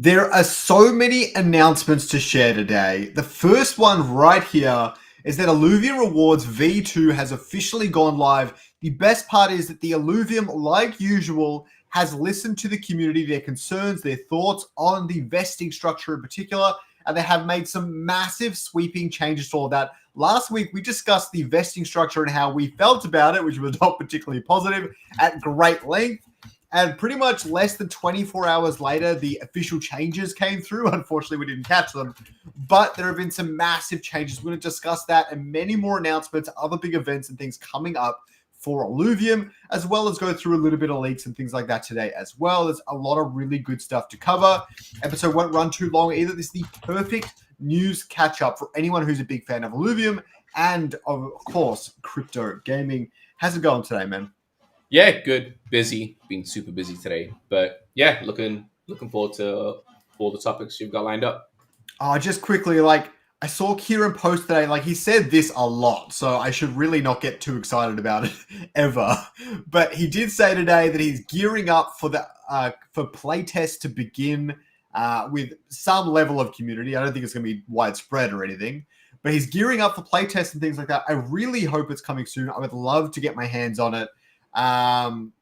There are so many announcements to share today. The first one right here is that Illuvium Rewards V2 has officially gone live. The best part is that the Illuvium, like usual, has listened to the community, their concerns, their thoughts on the vesting structure in particular, and they have made some massive sweeping changes to all of that. Last week, we discussed the vesting structure and how we felt about it, which was not particularly positive, at great length. And pretty much less than 24 hours later, the official changes came through. Unfortunately, we didn't catch them. But there have been some massive changes. We're going to discuss that and many more announcements, other big events and things coming up for Illuvium, as well as go through a little bit of leaks and things like that today as well. There's a lot of really good stuff to cover. Episode won't run too long either. This is the perfect news catch-up for anyone who's a big fan of Illuvium and, of course, crypto gaming. How's it going today, man? Yeah, good. Busy. Been super busy today. But yeah, looking forward to all the topics you've got lined up. Just quickly, I saw Kieran post today, he said this a lot, so I should really not get too excited about it ever. But he did say today that he's gearing up for the for playtests to begin with some level of community. I don't think it's going to be widespread or anything, but he's gearing up for playtests and things like that. I really hope it's coming soon. I would love to get my hands on it. I'm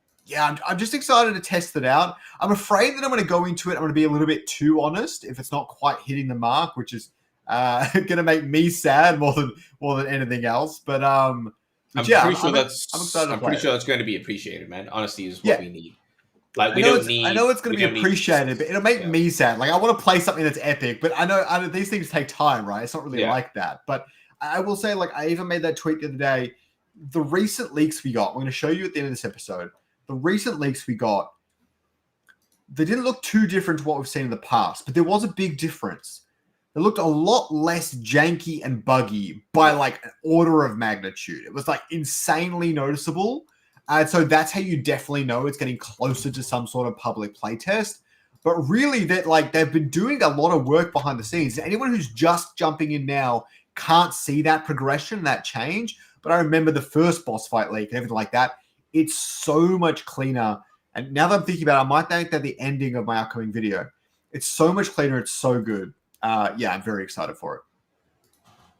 just excited to test it out. I'm afraid that I'm going to go into it. I'm going to be a little bit too honest if it's not quite hitting the mark, which is going to make me sad more than anything else. But I'm pretty sure that's going to be appreciated, man. Honesty is what we need. I know it's going to be appreciated, but it'll make me sad. I want to play something that's epic, but I know these things take time, right? It's not really like that. But I will say, I even made that tweet the other day. The recent leaks we got, we're going to show you at the end of this episode. The recent leaks we got, they didn't look too different to what we've seen in the past, but there was a big difference. They looked a lot less janky and buggy by an order of magnitude. It was insanely noticeable. And so that's how you definitely know it's getting closer to some sort of public playtest. But really, that they've been doing a lot of work behind the scenes. Anyone who's just jumping in now can't see that progression, that change. But I remember the first boss fight leak and everything like that. It's so much cleaner. And now that I'm thinking about it, I might think that the ending of my upcoming video. It's so much cleaner. It's so good. I'm very excited for it.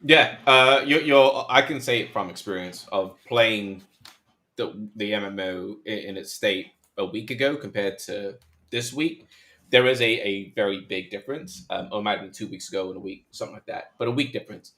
Yeah, I can say it from experience of playing the MMO in its state a week ago compared to this week. There is a very big difference. Or might have been 2 weeks ago and a week, something like that. But a week difference.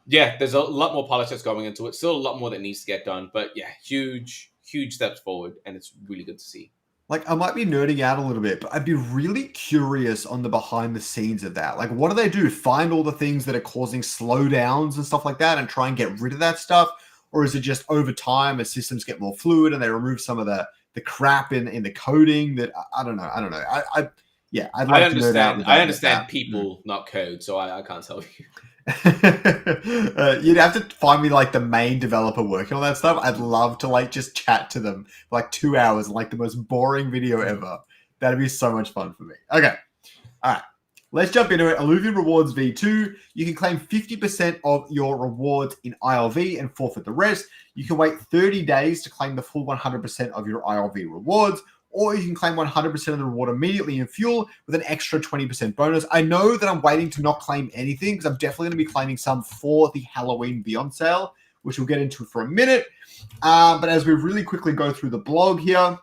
Yeah, there's a lot more politics going into it. Still a lot more that needs to get done. But yeah, huge steps forward. And it's really good to see. I might be nerding out a little bit, but I'd be really curious on the behind the scenes of that. What do they do? Find all the things that are causing slowdowns and stuff like that and try and get rid of that stuff? Or is it just over time as systems get more fluid and they remove some of the crap in the coding that I don't know. I'd like to nerd out. I understand people, not code, so I can't tell you. You'd have to find me the main developer working on that stuff. I'd love to just chat to them for 2 hours, the most boring video ever. That'd be so much fun for me. Okay, all right, let's jump into it. Illuvium Rewards V2. You can claim 50% of your rewards in ILV and forfeit the rest. You can wait 30 days to claim the full 100% of your ILV rewards, or you can claim 100% of the reward immediately in fuel with an extra 20% bonus. I know that I'm waiting to not claim anything because I'm definitely going to be claiming some for the Halloween Beyond sale, which we'll get into for a minute. But as we really quickly go through the blog here,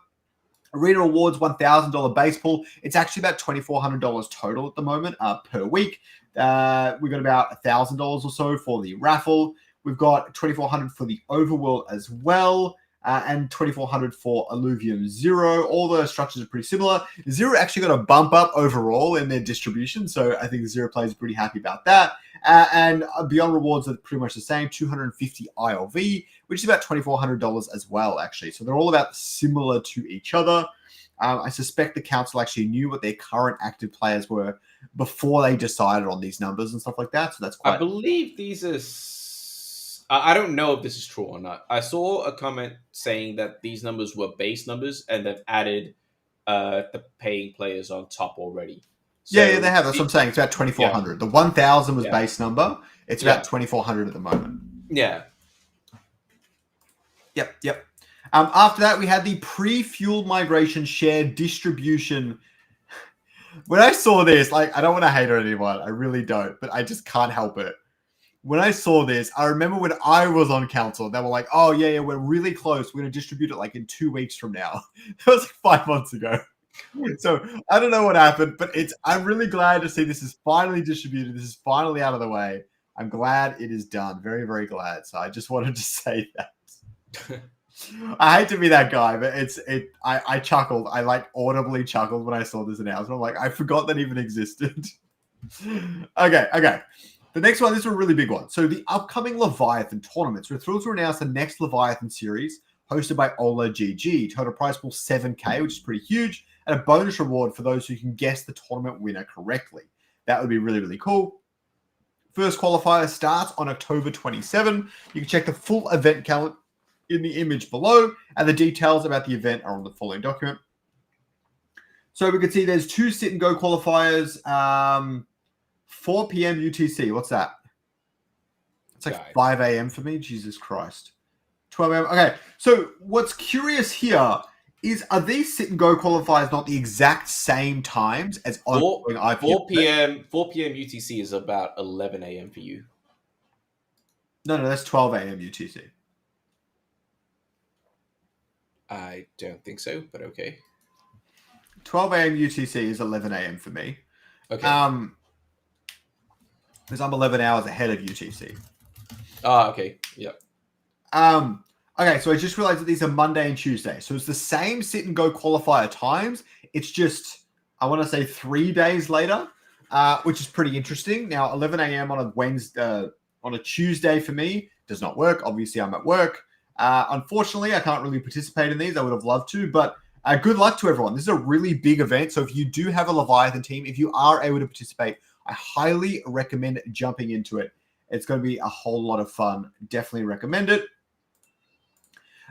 Arena Rewards $1,000 base pool. It's actually about $2,400 total at the moment per week. We've got about $1,000 or so for the raffle. We've got $2,400 for the overworld as well. And $2,400 for Illuvium Zero. All the structures are pretty similar. Zero actually got a bump up overall in their distribution, so I think Zero players are pretty happy about that. And Beyond Rewards are pretty much the same, 250 ILV, which is about $2,400 as well, actually. So they're all about similar to each other. I suspect the council actually knew what their current active players were before they decided on these numbers and stuff like that. So that's quite... I believe these are... I don't know if this is true or not. I saw a comment saying that these numbers were base numbers and they've added the paying players on top already. So yeah, they have. That's what I'm saying. It's about 2,400. The 1,000 was base number. It's about 2,400 at the moment. Yeah. Yep. After that, we had the pre-fuel migration shared distribution. When I saw this, like, I don't want to hate on anyone. I really don't, but I just can't help it. When I saw this, I remember when I was on council, they were like, "Oh yeah, we're really close. We're gonna distribute it like in 2 weeks from now." That was like 5 months ago. So I don't know what happened, but I'm really glad to see this is finally distributed. This is finally out of the way. I'm glad it is done. Very, very glad. So I just wanted to say that. I hate to be that guy, but I chuckled. I like audibly chuckled when I saw this announcement. I'm like, I forgot that even existed. Okay. The next one, this is a really big one. So the upcoming Leviathan tournaments. We're thrilled to announce the next Leviathan series hosted by Ola GG. Total prize pool 7K, which is pretty huge, and a bonus reward for those who can guess the tournament winner correctly. That would be really, really cool. First qualifier starts on October 27. You can check the full event calendar in the image below, and the details about the event are on the following document. So we can see there's 2 sit and go qualifiers. 4 p.m. UTC. What's that? It's like 5 a.m. for me. Jesus Christ. 12 a.m. Okay. So what's curious here is, are these sit and go qualifiers not the exact same times as ongoing IPL? 4 p.m. UTC is about 11 a.m. for you. No, that's 12 a.m. UTC. I don't think so, but okay. 12 a.m. UTC is 11 a.m. for me. Okay. Because I'm 11 hours ahead of UTC. Okay. Yep. Okay, so I just realized that these are Monday and Tuesday. So it's the same sit and go qualifier times. It's just, I want to say 3 days later, which is pretty interesting. Now, 11 a.m. on a Wednesday, on a Tuesday for me does not work. Obviously, I'm at work. Unfortunately, I can't really participate in these. I would have loved to, but good luck to everyone. This is a really big event. So if you do have a Leviathan team, if you are able to participate, I highly recommend jumping into it. It's going to be a whole lot of fun. Definitely recommend it.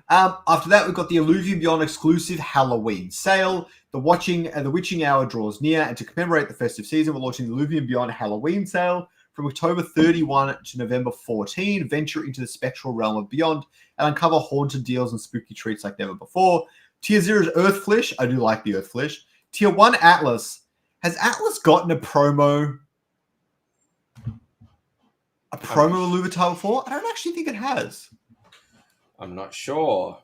After that, we've got the Illuvium Beyond exclusive Halloween sale. The witching hour draws near, and to commemorate the festive season, we're launching the Illuvium Beyond Halloween sale from October 31 to November 14. Venture into the spectral realm of Beyond and uncover haunted deals and spooky treats like never before. Tier 0's Earthflish. I do like the Earthflish. Tier 1 Atlas. Has Atlas gotten a promo? A promo Illuvitar before? I don't actually think it has. I'm not sure.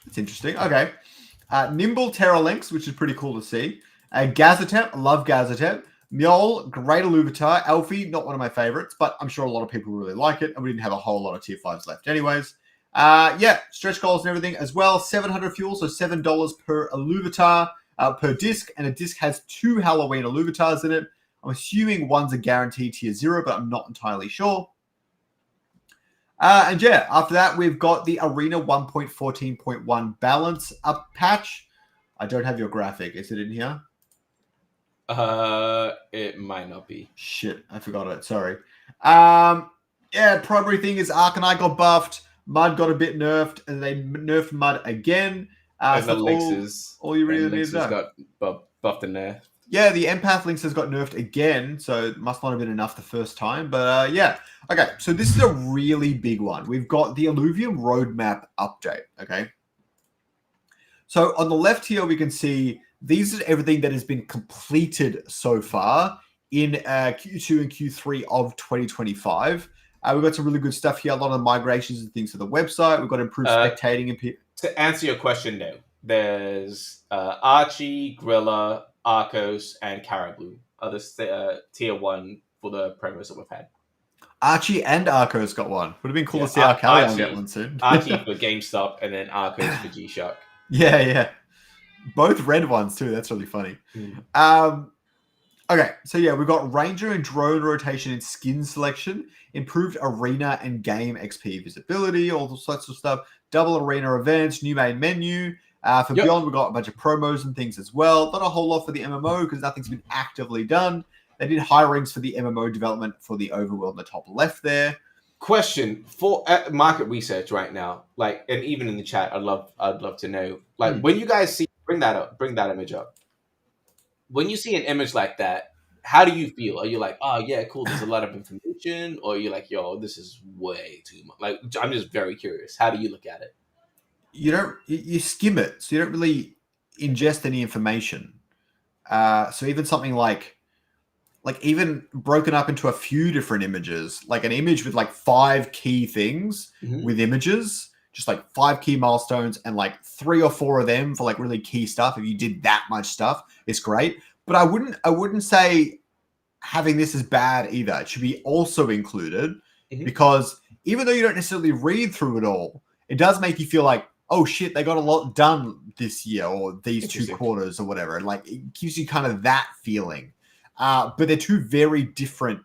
It's interesting. Okay. Nimble Terralinks, which is pretty cool to see. Gazatep. Love Gazatep. Mjol, great Illuvitar. Elfie, not one of my favorites, but I'm sure a lot of people really like it, and we didn't have a whole lot of tier 5s left anyways. Stretch goals and everything as well. 700 fuel, so $7 per Illuvitar, per disc, and a disc has 2 Halloween Illuvitars in it. I'm assuming one's a guaranteed tier 0, but I'm not entirely sure. After that, we've got the Arena 1.14.1 balance up patch. I don't have your graphic. Is it in here? It might not be. Shit, I forgot it. Sorry. Primary thing is Arcanite got buffed. Mud got a bit nerfed, and they nerfed Mud again. And the Lynxes. All you really need to know. Got buffed in there. Yeah, the Empath Lynx has got nerfed again, so it must not have been enough the first time. But Okay, so this is a really big one. We've got the Illuvium roadmap update, okay? So on the left here, we can see these are everything that has been completed so far in Q2 and Q3 of 2025. We've got some really good stuff here, a lot of migrations and things to the website. We've got improved spectating. And to answer your question, no. There's Archie, Grilla, Arcos, and Caribou are the tier 1 for the promos that we've had. Archie and Arcos got one. Would have been cool to see Arcalion get one soon. Archie for GameStop and then Arcos for G-Shock. Yeah. Both red ones too. That's really funny. Okay, so we've got Ranger and Drone rotation and skin selection, improved arena and game XP visibility, all sorts of stuff. Double arena events, new main menu. For Beyond, we've got a bunch of promos and things as well. Not a whole lot for the MMO because nothing's been actively done. They did hirings for the MMO development for the overworld in the top left there. Question for market research right now, and even in the chat, I'd love to know, when you guys bring that image up. When you see an image like that, how do you feel? Are you like, oh yeah, cool, there's a lot of information, or are you like, yo, this is way too much? I'm just very curious. How do you look at it? You skim it, so you don't really ingest any information. So even something like even broken up into a few different images, like an image with like 5 key things with images, just like 5 key milestones and like 3 or 4 of them for like really key stuff. If you did that much stuff, it's great. But I wouldn't say having this is bad either. It should be also included because even though you don't necessarily read through it all, it does make you feel like, oh shit, they got a lot done this year or these 2 quarters or whatever. And like it gives you kind of that feeling. But they're 2 very different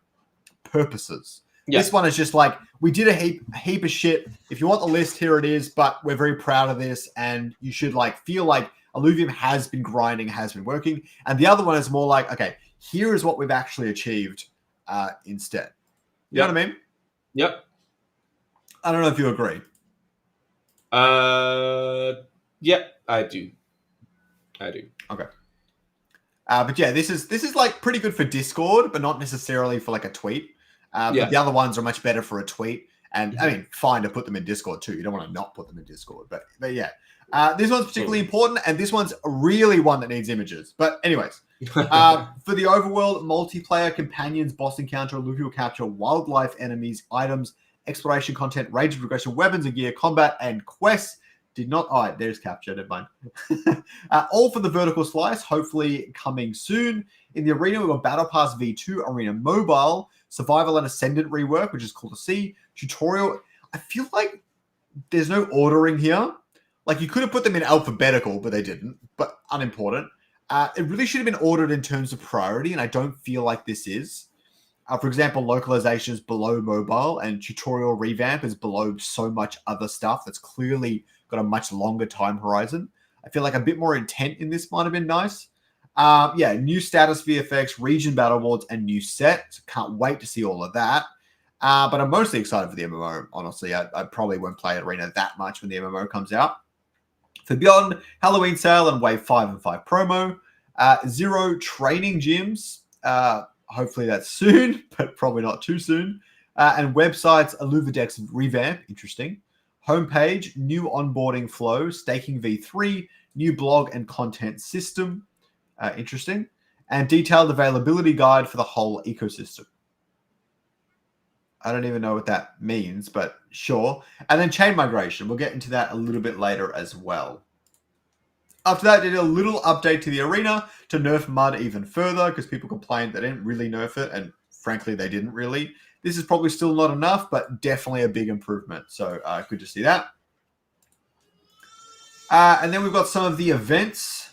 purposes. Yeah. This one is just like, we did a heap of shit. If you want the list, here it is, but we're very proud of this. And you should like feel like Illuvium has been grinding, has been working. And the other one is more like, okay, here is what we've actually achieved instead. You know what I mean? Yep. I don't know if you agree. Yep, I do. Okay. But yeah, this is like pretty good for Discord, but not necessarily for like a tweet. But the other ones are much better for a tweet. And I mean, fine to put them in Discord too. You don't want to not put them in Discord. But yeah, this one's particularly important. And this one's really one that needs images. But anyways, for the overworld, multiplayer, companions, boss encounter, alluvial capture, wildlife, enemies, items, exploration content, range of progression, weapons and gear, combat, and quests. Did not. Oh, there's capture. Never mind. All for the vertical slice. Hopefully coming soon. In the arena, we've got Battle Pass V2, Arena Mobile, Survival and Ascendant rework, which is cool to see. Tutorial. I feel like there's no ordering here. Like you could have put them in alphabetical, but they didn't. But unimportant. It really should have been ordered in terms of priority, and I don't feel like this is. For example, localization is below mobile, and tutorial revamp is below so much other stuff that's clearly got a much longer time horizon. I feel like a bit more intent in this might have been nice. Yeah, new status VFX, region battle boards, and new set. So can't wait to see all of that. But I'm mostly excited for the MMO, honestly. I probably won't play Arena that much when the MMO comes out. For Beyond, Halloween sale and Wave 5 and 5 promo. 0 training gyms. Hopefully that's soon, but probably not too soon. And websites, Illuvidex revamp. Interesting. Homepage, new onboarding flow, staking V3, new blog and content system. Interesting. And detailed availability guide for the whole ecosystem. I don't even know what that means, but sure. And then chain migration. We'll get into that a little bit later as well. After that, did a little update to the arena to nerf mud even further because people complained they didn't really nerf it. And frankly, they didn't really. This is probably still not enough, but definitely a big improvement. So good to see that. And then we've got some of the events.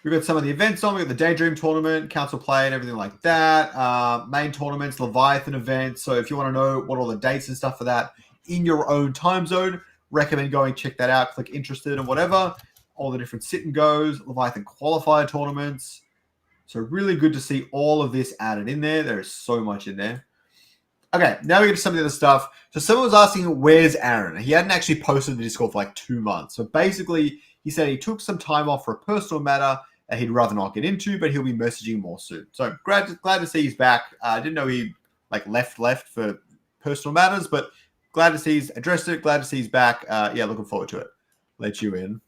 We've got some of the events on. We've got the Daydream Tournament, Council Play, and everything like that. Main tournaments, Leviathan events. So if you want to know what all the dates and stuff for that in your own time zone, recommend going check that out. Click interested and whatever. All the different sit and goes, Leviathan qualifier tournaments. So really good to see all of this added in there. There is so much in there. Okay, now we get to some of the other stuff. So someone was asking, where's Aaron? He hadn't actually posted the Discord for like 2 months. So basically, he said he took some time off for a personal matter that he'd rather not get into, but he'll be messaging more soon. So glad to see he's back. I didn't know he like left for personal matters, but glad to see he's addressed it. Glad to see he's back. Yeah, looking forward to it. Let you in.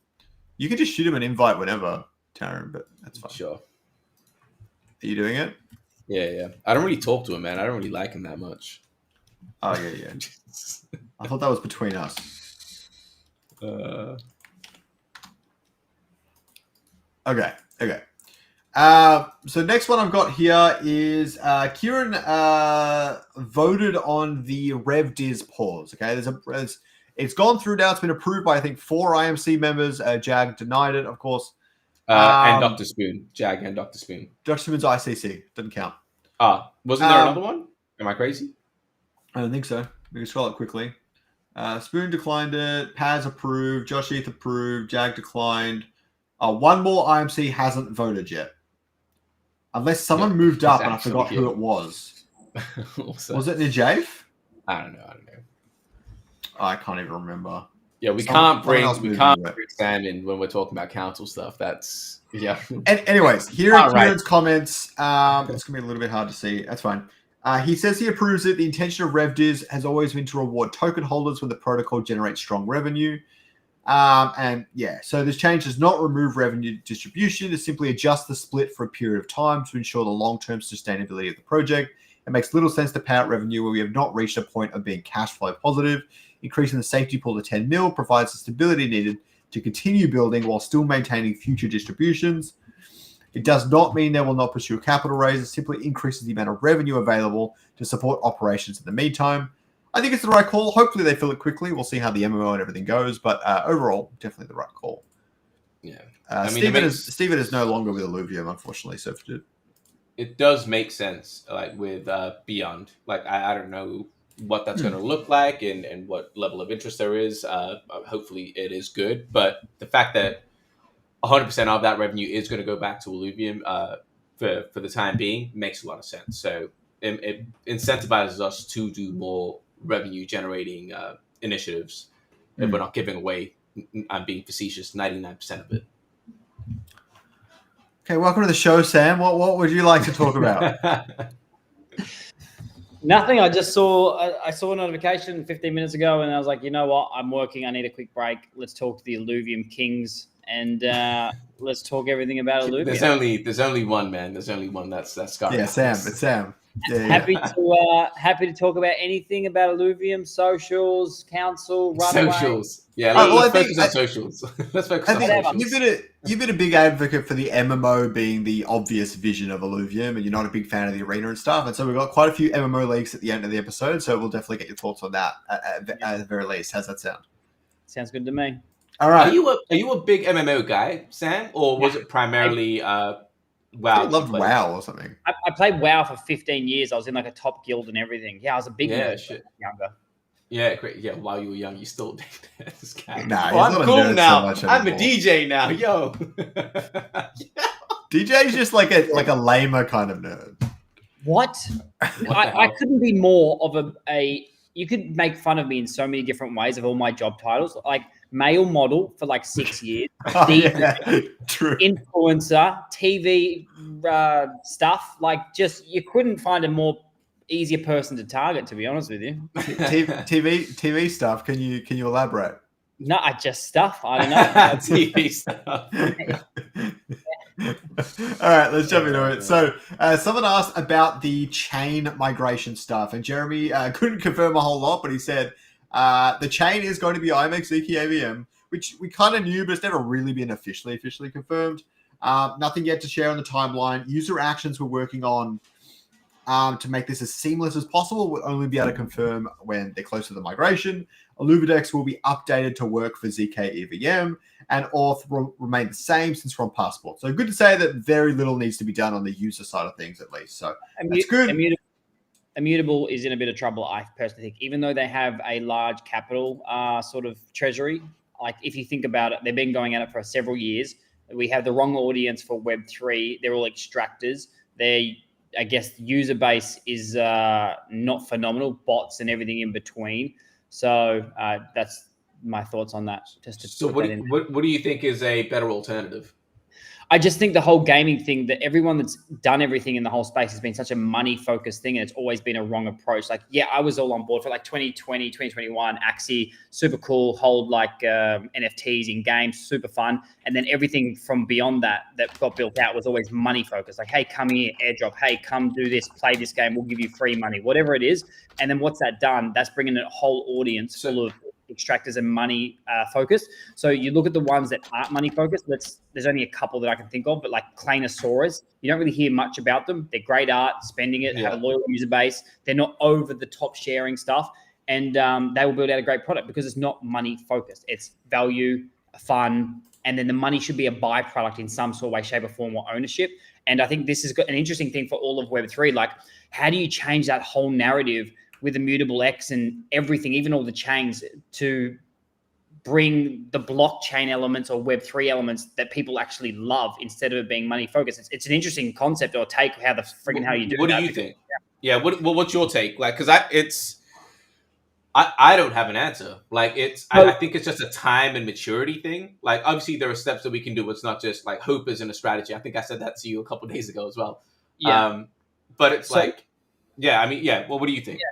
You can just shoot him an invite whenever, Taryn, but that's fine. Sure. Are you doing it? Yeah. I don't really talk to him, man. I don't really like him that much. Oh, yeah. I thought that was between us. Okay. So next one I've got here is Kieran voted on the RevDiz pause. Okay, it's gone through now. It's been approved by I think 4 IMC members. Jag denied it, of course. And Dr. Spoon. Jag and Dr. Spoon. Dr. Spoon's ICC. Doesn't count. Wasn't there another one? Am I crazy? I don't think so. We can scroll it quickly. Spoon declined it. Paz approved. Josh.eth approved. Jag declined. One more IMC hasn't voted yet. Unless someone moved up and I forgot who it was. Was it Najaif? I don't know. I can't even remember. Yeah, we can't bring Sam in when we're talking about council stuff. That's And anyways, here are Kieran's comments. It's gonna be a little bit hard to see. That's fine. He says he approves it. The intention of RevDiz has always been to reward token holders when the protocol generates strong revenue. And yeah, so this change does not remove revenue distribution. It simply adjusts the split for a period of time to ensure the long-term sustainability of the project. It makes little sense to pay out revenue where we have not reached a point of being cash flow positive. Increasing the safety pool to 10 mil provides the stability needed to continue building while still maintaining future distributions. It does not mean they will not pursue a capital raise. It simply increases the amount of revenue available to support operations in the meantime. I think it's the right call. Hopefully they fill it quickly. We'll see how the MMO and everything goes. But overall, definitely the right call. Yeah. Steven is no longer with Illuvium, unfortunately. So it does make sense, like with Beyond. Like I don't know what that's going to look like and what level of interest there is. Hopefully it is good. But the fact that 100% of that revenue is going to go back to Illuvium for the time being makes a lot of sense. So it incentivizes us to do more revenue generating initiatives if we're not giving away, I'm being facetious, 99% of it. Okay, welcome to the show, Sam. What would you like to talk about? Nothing. I just saw a notification 15 minutes ago, and I was like, you know what? I'm working. I need a quick break. Let's talk to the Illuvium Kings, and let's talk everything about Illuvium. There's only one, man. There's only one. That's Scoriox. Yeah, Sam. It's Sam. Yeah, happy to talk about anything about Illuvium, socials, council, runway. Socials. Yeah, let's focus on socials. Let's focus on socials. You've been a big advocate for the MMO being the obvious vision of Illuvium, and you're not a big fan of the arena and stuff. And so we've got quite a few MMO leaks at the end of the episode, so we'll definitely get your thoughts on that at the very least. How's that sound? Sounds good to me. All right. Are you a big MMO guy, Sam, or was it primarily WoW? I loved WoW or something. I played WoW for 15 years. I was in like a top guild and everything. Yeah, I was a big nerd shit. Younger. Yeah, great. Yeah, while you were young, you still did this guy. Nah, I'm cool now. I'm a DJ now, yo. DJ is just like a lamer kind of nerd. What? I couldn't be more of a. You could make fun of me in so many different ways of all my job titles, like male model for like 6 years, True. Influencer, TV stuff. Like, just you couldn't find a more easier person to target, to be honest with you. TV stuff. Can you elaborate? No, I just stuff. I don't know. TV stuff. All right, let's jump into it. So someone asked about the chain migration stuff, and Jeremy couldn't confirm a whole lot, but he said the chain is going to be IMX ZK AVM, which we kind of knew, but it's never really been officially confirmed. Nothing yet to share on the timeline. User actions we're working on to make this as seamless as possible. We'll only be able to confirm when they're close to the migration. Illuvidex will be updated to work for ZK EVM, and auth will remain the same since we're on Passport. So good to say that very little needs to be done on the user side of things, at least. So that's good. Immutable is in a bit of trouble, I personally think, even though they have a large capital sort of treasury. Like, if you think about it, they've been going at it for several years. We have the wrong audience for Web3. They're all extractors. I guess, user base is not phenomenal, bots and everything in between. So that's my thoughts on that. What do you think is a better alternative? I just think the whole gaming thing, that everyone that's done everything in the whole space has been such a money-focused thing, and it's always been a wrong approach. Like, yeah, I was all on board for like 2020, 2021, Axie, super cool, hold like NFTs in games, super fun. And then everything from beyond that got built out was always money-focused. Like, hey, come here, airdrop. Hey, come do this, play this game. We'll give you free money, whatever it is. And then what's that done? That's bringing a whole audience full of extractors and money focused. So you look at the ones that aren't money focused. There's only a couple that I can think of, but like Clanosaurus, you don't really hear much about them. They're great art, spending it, have a loyal user base. They're not over the top sharing stuff, and they will build out a great product because it's not money focused. It's value, fun, and then the money should be a byproduct in some sort of way, shape, or form, or ownership. And I think this is an interesting thing for all of Web3. Like, how do you change that whole narrative with Immutable X and everything, even all the chains, to bring the blockchain elements or Web3 elements that people actually love instead of it being money focused? It's an interesting concept or take how you do that. What do you think? Yeah. What's your take? Like, because I don't have an answer. Like, I think it's just a time and maturity thing. Like, obviously there are steps that we can do. It's not just like hope isn't a strategy. I think I said that to you a couple of days ago as well. Yeah. But it's well, what do you think? Yeah.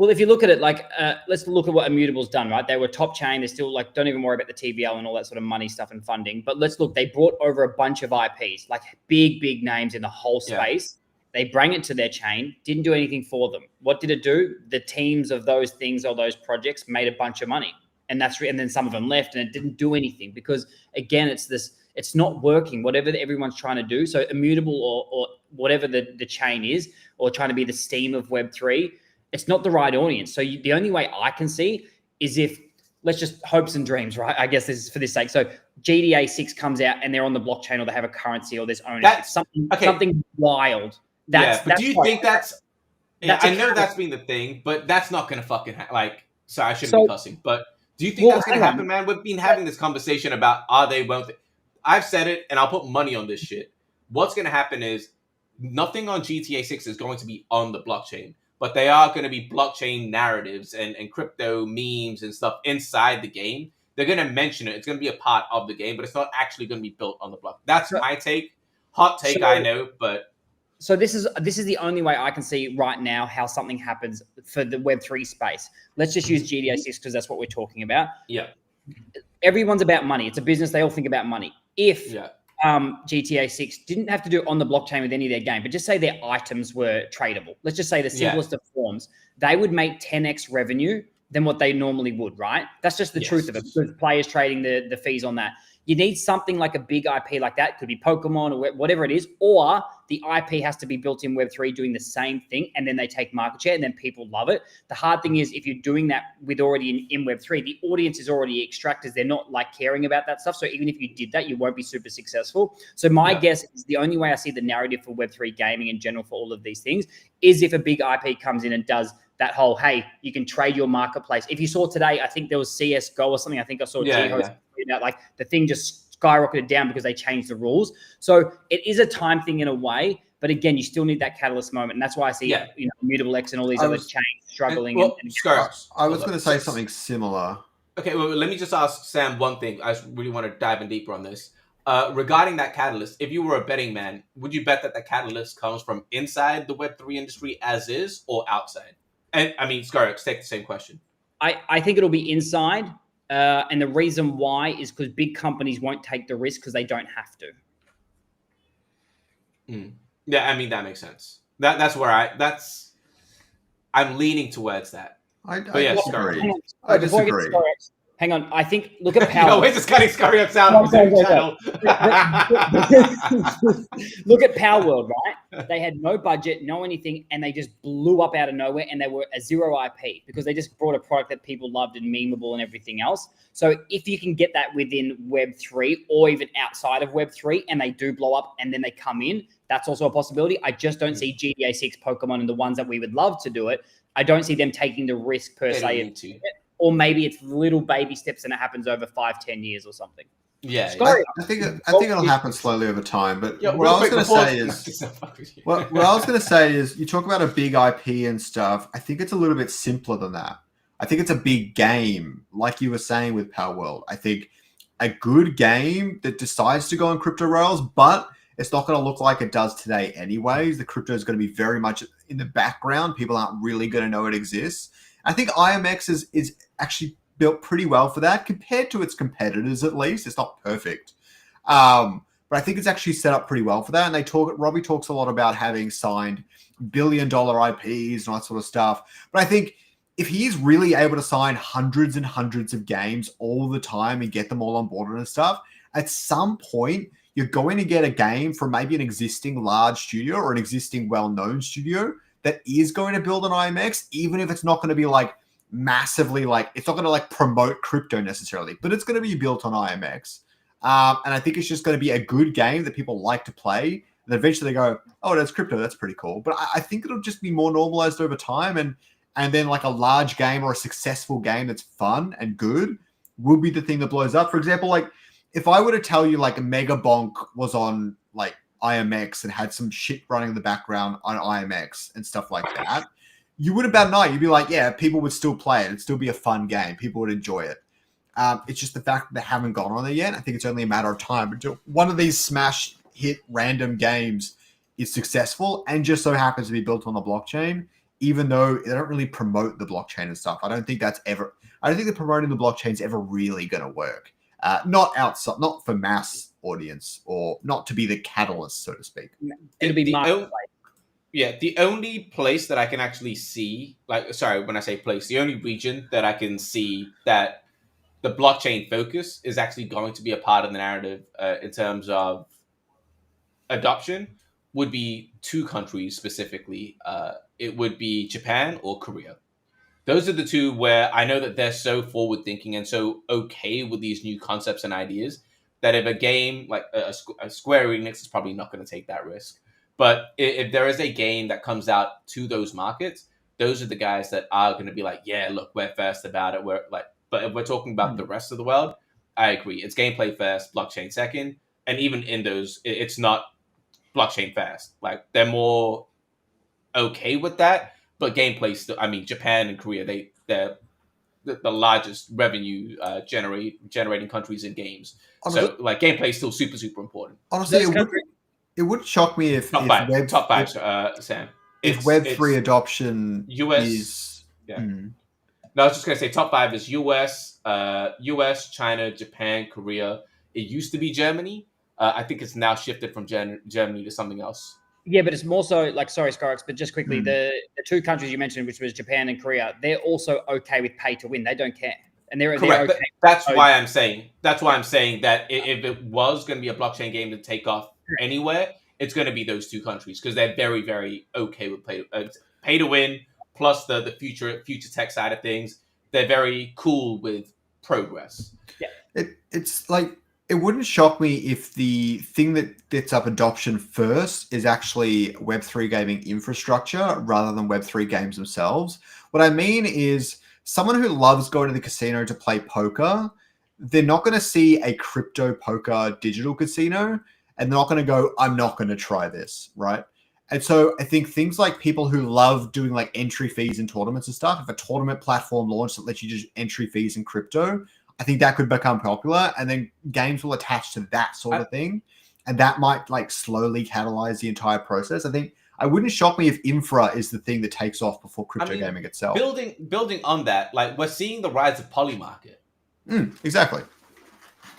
Well, if you look at it, like, let's look at what Immutable's done, right? They were top chain. They're still like, don't even worry about the TVL and all that sort of money stuff and funding. But let's look, they brought over a bunch of IPs, like big names in the whole space. They bring it to their chain, didn't do anything for them. What did it do? The teams of those things or those projects made a bunch of money. And and then some of them left and it didn't do anything because, again, it's not working, whatever everyone's trying to do. So Immutable or whatever the chain is, or trying to be the Steam of Web3, it's not the right audience. So the only way I can see is if, let's just hopes and dreams, right? I guess this is for this sake. So GTA 6 comes out and they're on the blockchain or they have a currency or there's ownership. Something wild. But do you think that's I know that's been the thing, but that's not going to fucking sorry, I shouldn't be cussing, but do you think that's going to happen, man? We've been having this conversation about are they wealthy? I've said it, and I'll put money on this shit. What's going to happen is nothing on GTA 6 is going to be on the blockchain, but they are going to be blockchain narratives and crypto memes and stuff inside the game. They're going to mention it. It's going to be a part of the game, but it's not actually going to be built on the block. That's my take. Hot take, I know, but... So this is the only way I can see right now how something happens for the Web3 space. Let's just use GTA 6 because that's what we're talking about. Yeah. Everyone's about money. It's a business. They all think about money. If GTA 6 didn't have to do it on the blockchain with any of their game, but just say their items were tradable. Let's just say the simplest of forms. They would make 10x revenue than what they normally would, right? That's just the truth of it because players trading the fees on that. You need something like a big IP like that. It could be Pokemon or whatever it is, or the IP has to be built in Web3 doing the same thing, and then they take market share, and then people love it. The hard thing is if you're doing that with already in Web3, the audience is already extractors. They're not like caring about that stuff. So even if you did that, you won't be super successful. So my guess is the only way I see the narrative for Web3 gaming in general for all of these things is if a big IP comes in and does that whole, hey, you can trade your marketplace. If you saw today, I think there was CSGO or something. I think I saw about like the thing just skyrocketed down because they changed the rules. So it is a time thing in a way, but again, you still need that catalyst moment. And that's why I see Immutable X and all these other chains struggling. I was going to say something similar. Okay, well, let me just ask Sam one thing. I really want to dive in deeper on this. Regarding that catalyst, if you were a betting man, would you bet that the catalyst comes from inside the Web3 industry as is or outside? And I mean, Scoriox, take the same question. I think it'll be inside. And the reason why is because big companies won't take the risk because they don't have to. Yeah, I mean, that makes sense. That's where I'm leaning towards that. I disagree. I disagree. Hang on. I think, look at Power. We're just cutting Scoriox out of the channel. Look at Power World, right? They had no budget, no anything, and they just blew up out of nowhere, and they were a zero IP because they just brought a product that people loved and memeable and everything else. So if you can get that within Web3 or even outside of Web3 and they do blow up and then they come in, that's also a possibility. I just don't see GTA 6, Pokemon, and the ones that we would love to do it. I don't see them taking the risk per se. Or maybe it's little baby steps and it happens over 5-10 years or something. Yeah, I think it'll happen slowly over time. But what I was going to say is, you talk about a big IP and stuff. I think it's a little bit simpler than that. I think it's a big game, like you were saying with Power World. I think a good game that decides to go on crypto rails, but it's not going to look like it does today anyways. The crypto is going to be very much in the background. People aren't really going to know it exists. I think IMX is actually built pretty well for that compared to its competitors, at least. It's not perfect. But I think it's actually set up pretty well for that. And Robbie talks a lot about having signed billion-dollar IPs and all that sort of stuff. But I think if he's really able to sign hundreds and hundreds of games all the time and get them all on board and stuff, at some point, you're going to get a game from maybe an existing large studio or an existing well-known studio that is going to build an IMX, even if it's not going to be like massively, like it's not going to like promote crypto necessarily, but it's going to be built on IMX. And I think it's just going to be a good game that people like to play. And eventually they go, oh, that's crypto. That's pretty cool. But I think it'll just be more normalized over time. And then like a large game or a successful game that's fun and good will be the thing that blows up. For example, like if I were to tell you like Mega Bonk was on like IMX and had some shit running in the background on IMX and stuff like that, you would about night. You'd be like, yeah, people would still play it. It'd still be a fun game. People would enjoy it. It's just the fact that they haven't gone on there yet. I think it's only a matter of time until one of these smash hit random games is successful and just so happens to be built on the blockchain. even though they don't really promote the blockchain and stuff. I don't think the promoting the blockchain is ever really going to work. Not outside, not for mass audience, or not to be the catalyst, so to speak. It'll be the only place that I can actually see, when I say place, the only region that I can see that the blockchain focus is actually going to be a part of the narrative in terms of adoption would be two countries specifically. It would be Japan or Korea. Those are the two where I know that they're so forward thinking and so okay with these new concepts and ideas that if a game like a Square Enix is probably not going to take that risk. But if there is a game that comes out to those markets, those are the guys that are going to be like, yeah, look, we're first about it. But if we're talking about the rest of the world, I agree. It's gameplay first, blockchain second. And even in those, it's not blockchain fast. Like, they're more okay with that. But gameplay still, I mean, Japan and Korea, they're the largest revenue generating countries in games. Honestly, so, like, gameplay is still super, super important. Honestly, it would shock me if top five, Sam. If Web3 adoption US is... No, I was just going to say top 5 is US, China, Japan, Korea. It used to be Germany. I think it's now shifted from Germany to something else. Yeah, but it's more so like, sorry, Scoriox, but just quickly, the two countries you mentioned, which was Japan and Korea, they're also okay with pay to win. They don't care. And they're correct. Okay. That's why I'm saying that if it was going to be a blockchain game to take off anywhere, it's going to be those two countries because they're very, very okay with pay to win. Plus the future tech side of things, they're very cool with progress. Yeah, it's like, it wouldn't shock me if the thing that gets up adoption first is actually Web3 gaming infrastructure rather than Web3 games themselves. What I mean is, someone who loves going to the casino to play poker, they're not going to see a crypto poker digital casino, and they're not going to go, I'm not going to try this, right? And so I think things like people who love doing like entry fees in tournaments and stuff, if a tournament platform launched that lets you just entry fees in crypto, I think that could become popular, and then games will attach to that sort of thing. And that might like slowly catalyze the entire process. I think it wouldn't shock me if infra is the thing that takes off before crypto gaming itself. Building on that, like, we're seeing the rise of poly market. Exactly.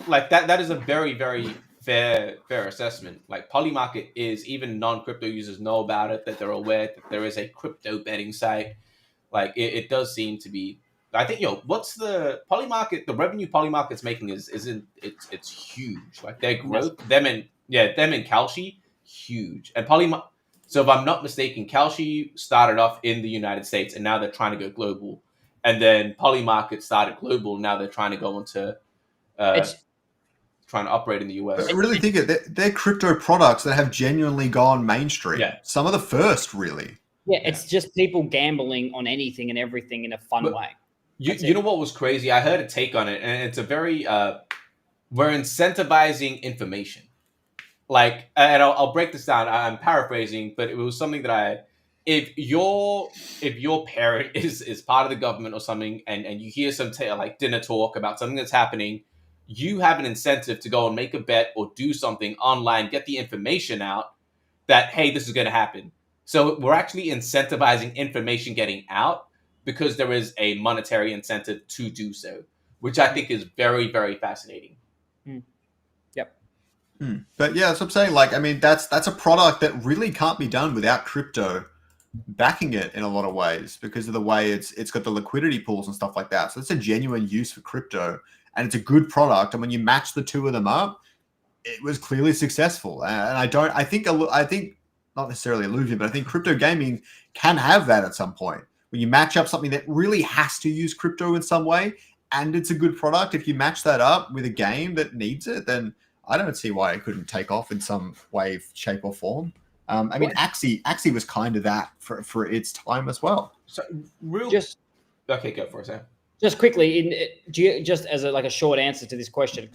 Like that is a very, very fair assessment. Like, poly market is, even non-crypto users know about it, that they're aware that there is a crypto betting site. Like, it does seem to be. I think, what's the poly market? The revenue poly market's making it's huge. Like, their growth, them and Kalshi, huge. And so if I'm not mistaken, Kalshi started off in the United States, and now they're trying to go global. And then poly market started global. Now they're trying to go into trying to operate in the US. I really think they're crypto products that have genuinely gone mainstream. Yeah. Some of the first, really. Yeah, it's just people gambling on anything and everything in a fun way. You know what was crazy? I heard a take on it, and it's a very we're incentivizing information. Like, and I'll break this down. I'm paraphrasing, but it was something that if your parent is part of the government or something, and you hear some like dinner talk about something that's happening, you have an incentive to go and make a bet or do something online, get the information out that, hey, this is going to happen. So we're actually incentivizing information getting out, because there is a monetary incentive to do so, which I think is very, very fascinating. Yep. But yeah, that's what I'm saying. Like, I mean, that's a product that really can't be done without crypto backing it in a lot of ways, because of the way it's got the liquidity pools and stuff like that. So it's a genuine use for crypto, and it's a good product. And when you match the two of them up, it was clearly successful. And I think not necessarily Illuvium, but I think crypto gaming can have that at some point. When you match up something that really has to use crypto in some way, and it's a good product, if you match that up with a game that needs it, then I don't see why it couldn't take off in some way, shape, or form. I mean, Axie was kind of that for its time as well. So, okay, go for it, Sam. Just quickly, just as a short answer to this question,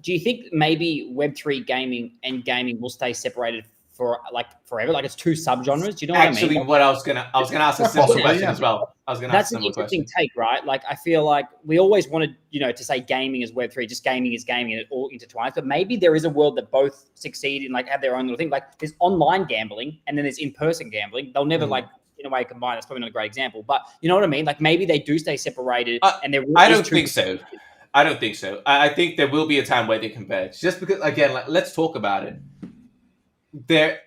do you think maybe Web3 gaming and gaming will stay separated for like forever? Like, it's two subgenres. Do you know what I mean? Actually, what I was gonna ask a similar question as well. That's an interesting take, right? Like, I feel like we always wanted, to say gaming is Web3, just gaming is gaming, and it all intertwines. But maybe there is a world that both succeed and like have their own little thing. Like, there's online gambling, and then there's in-person gambling. They'll never like in a way combined. That's probably not a great example, but you know what I mean? Like maybe they do stay separated and they're. I don't think so. I don't think so. I think there will be a time where they converge. Just because, again, like, let's talk about it. There,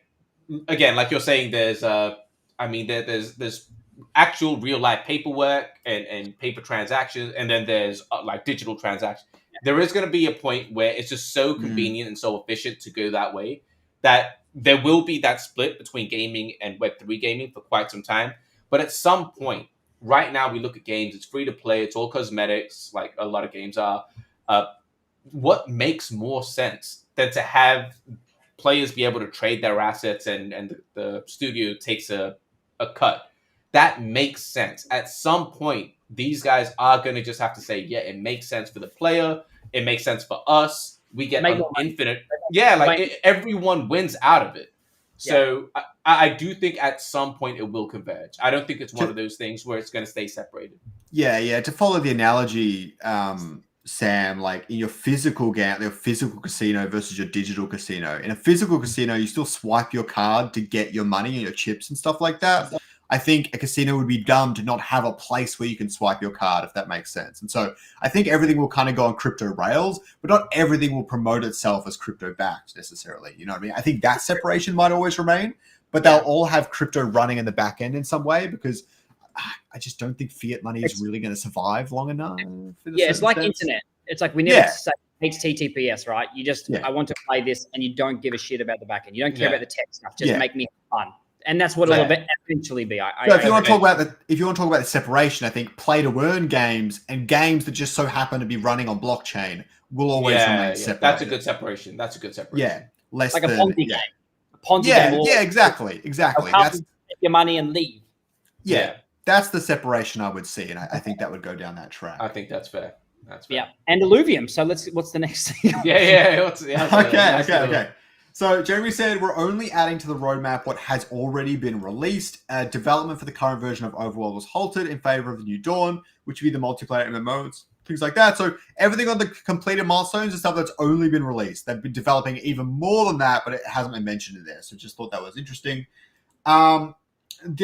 again, like you're saying, there's there's actual real life paperwork and paper transactions, and then there's like digital transactions. There is going to be a point where it's just so convenient and so efficient to go that way that there will be that split between gaming and Web3 gaming for quite some time. But at some point, right now we look at games, it's free to play, it's all cosmetics, like a lot of games are. What makes more sense than to have players be able to trade their assets and the studio takes a cut? That makes sense. At some point, these guys are going to just have to say, yeah, it makes sense for the player. It makes sense for us. We get an infinite. Yeah, like everyone wins out of it. So I do think at some point it will converge. I don't think it's one of those things where it's going to stay separated. Yeah. To follow the analogy, Sam, like in your physical game, your physical casino versus your digital casino. In a physical casino, you still swipe your card to get your money and your chips and stuff like that. I think a casino would be dumb to not have a place where you can swipe your card, if that makes sense. And so I think everything will kind of go on crypto rails, but not everything will promote itself as crypto backed necessarily. You know what I mean? I think that separation might always remain, but they'll all have crypto running in the back end in some way, because I just don't think fiat money is really going to survive long enough. Yeah, it's like internet. It's like we never say HTTPS, right? You just, I want to play this, and you don't give a shit about the back end. You don't care about the tech stuff. Just make me fun. And that's what it'll eventually be. If you want to talk about the separation, I think play to earn games and games that just so happen to be running on blockchain will always remain separate. That's a good separation. Yeah, less like a Ponzi game. A Ponzi game. Yeah, exactly. That's take your money and leave. Yeah, that's the separation I would see, and I think that would go down that track. I think that's fair. Yeah, and Illuvium. So what's the next thing? Okay. So Jeremy said, we're only adding to the roadmap what has already been released. Development for the current version of Overworld was halted in favor of the New Dawn, which would be the multiplayer MMOs, things like that. So everything on the completed milestones is stuff that's only been released. They've been developing even more than that, but it hasn't been mentioned in there. So just thought that was interesting. The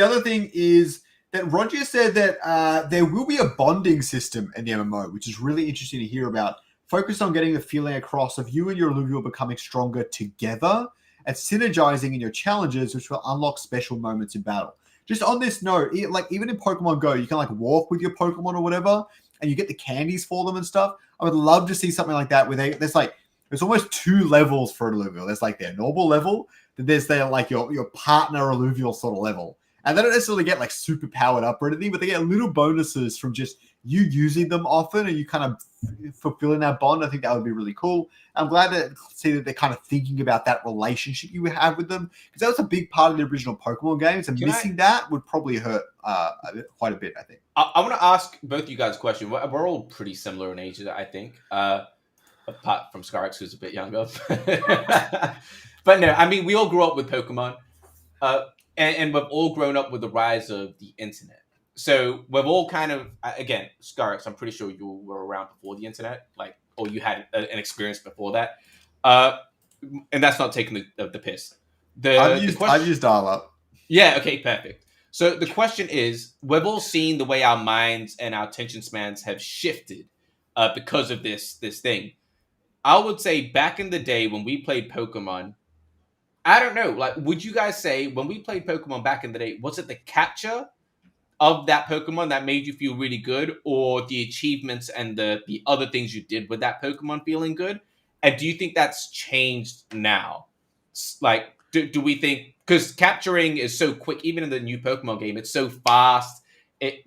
other thing is that Roger said that there will be a bonding system in the MMO, which is really interesting to hear about. Focused on getting the feeling across of you and your Illuvium becoming stronger together and synergizing in your challenges, which will unlock special moments in battle. Just on this note, like even in Pokemon Go, you can like walk with your Pokemon or whatever, and you get the candies for them and stuff. I would love to see something like that where there's almost two levels for Illuvium. There's like their normal level, then there's their like your partner Illuvium sort of level. And they don't necessarily get like super powered up or anything, but they get little bonuses from just you using them often and you kind of fulfilling that bond. I think that would be really cool. I'm glad to see that they're kind of thinking about that relationship you have with them, because that was a big part of the original Pokemon games, and missing that would probably hurt quite a bit, I think. I want to ask both you guys a question. We're all pretty similar in age, I think, apart from Scoriox, who's a bit younger. But no, I mean, we all grew up with Pokemon. And we've all grown up with the rise of the internet. So we've all kind of, again, Scoriox, I'm pretty sure you were around before the internet, or you had an experience before that. And that's not taking the piss. I've used dial-up. Yeah, okay, perfect. So the question is, we've all seen the way our minds and our attention spans have shifted because of this thing. I would say back in the day when we played Pokemon, I don't know. Like, would you guys say when we played Pokemon back in the day, was it the capture of that Pokemon that made you feel really good, or the achievements and the other things you did with that Pokemon feeling good? And do you think that's changed now? Like, do we think, because capturing is so quick, even in the new Pokemon game, it's so fast. It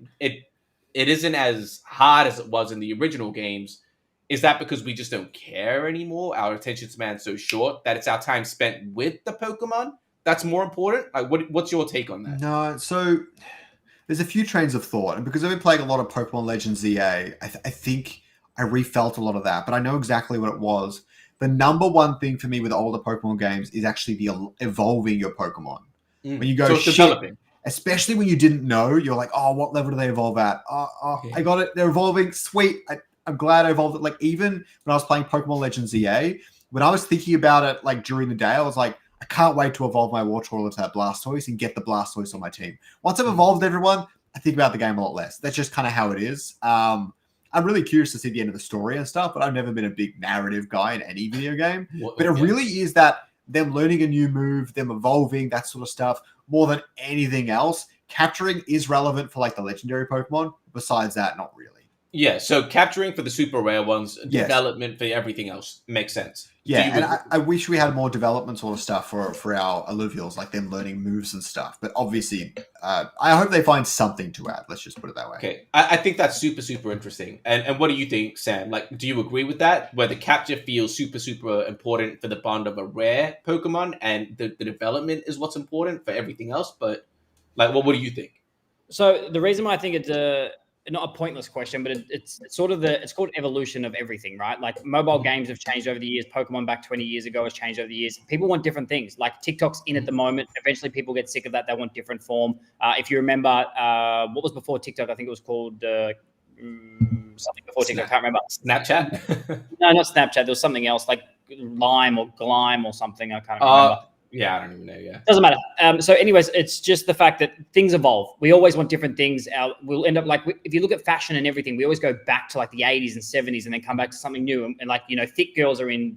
isn't as hard as it was in the original games. Is that because we just don't care anymore? Our attention span's so short that it's our time spent with the Pokemon that's more important? Like, what's your take on that? No, so there's a few trains of thought. And because I've been playing a lot of Pokemon Legends EA, I think I refelt a lot of that. But I know exactly what it was. The number one thing for me with older Pokemon games is actually the evolving your Pokemon. When you go, developing. Especially when you didn't know, you're like, oh, what level do they evolve at? I got it. They're evolving. Sweet. I'm glad I evolved it. Like, even when I was playing Pokemon Legends EA, when I was thinking about it, like during the day, I was like, I can't wait to evolve my Wartortle to have Blastoise and get the Blastoise on my team. Once I've evolved everyone, I think about the game a lot less. That's just kind of how it is. I'm really curious to see the end of the story and stuff, but I've never been a big narrative guy in any video game. But it really is that them learning a new move, them evolving, that sort of stuff, more than anything else. Capturing is relevant for like the legendary Pokemon. Besides that, not really. Yeah, so capturing for the super rare ones, development for everything else makes sense. Yeah, and I wish we had more development sort of stuff for our Illuvials, like them learning moves and stuff. But obviously, I hope they find something to add. Let's just put it that way. Okay, I think that's super, super interesting. And what do you think, Sam? Like, do you agree with that? Where the capture feels super, super important for the bond of a rare Pokemon, and the development is what's important for everything else. But like, what do you think? So the reason why I think it's not a pointless question, but it's sort of it's called evolution of everything, right? Like mobile games have changed over the years. Pokemon back 20 years ago has changed over the years. People want different things. Like TikTok's in at the moment. Eventually people get sick of that. They want different form. If you remember, what was before TikTok? I think it was called something before TikTok. I can't remember. Snapchat? No, not Snapchat. There was something else like Lime or Glime or something. I can't remember. Yeah, I don't even know. Yeah, doesn't matter. So, anyways, it's just the fact that things evolve. We always want different things. We'll end up like if you look at fashion and everything, we always go back to like the 80s and 70s, and then come back to something new. And like thick girls are in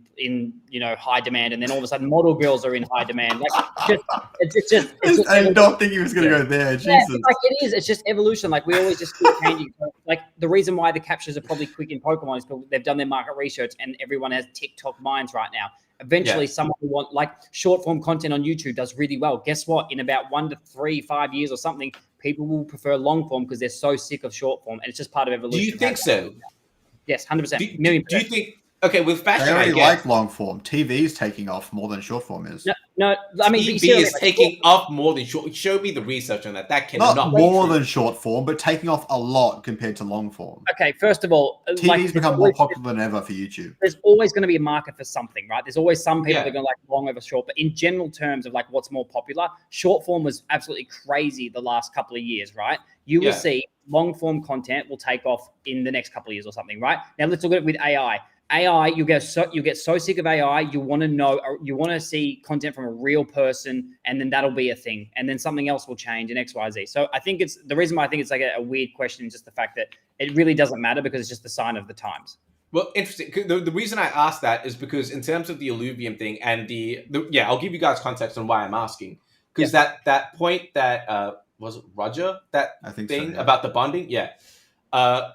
high demand, and then all of a sudden, model girls are in high demand. Like, it's just I don't think he was going to go there. Yeah, Jesus. like it is. It's just evolution. Like we always just keep changing. Like the reason why the captures are probably quick in Pokemon is because they've done their market research, and everyone has TikTok minds right now. Eventually, someone who want like short form content on YouTube does really well. Guess what? In about 1 to 3, 5 years or something, people will prefer long form because they're so sick of short form, and it's just part of evolution. Do you think so? Yes, 100%. Do you think? Okay, with fashion, They already I guess. like long form. TV is taking off more than short form is. No, I mean, TV is taking off more than short. Show me the research on that. That cannot Not be more true. than short form, but taking off a lot compared to long form. Okay, first of all, TV's become more popular than ever for YouTube. There's always going to be a market for something, right? There's always some people that are going to like long over short, but in general terms of like what's more popular, short form was absolutely crazy the last couple of years, right? You will see long form content will take off in the next couple of years or something, right? Now let's look at it with AI. AI, you get so sick of AI, you want to see content from a real person, and then that'll be a thing, and then something else will change in X, Y, Z. So I think it's the reason why I think it's like a weird question, just the fact that it really doesn't matter because it's just the sign of the times. Well, interesting. The reason I asked that is because in terms of the Illuvium thing and I'll give you guys context on why I'm asking, because that point that was it Roger thing about the bonding,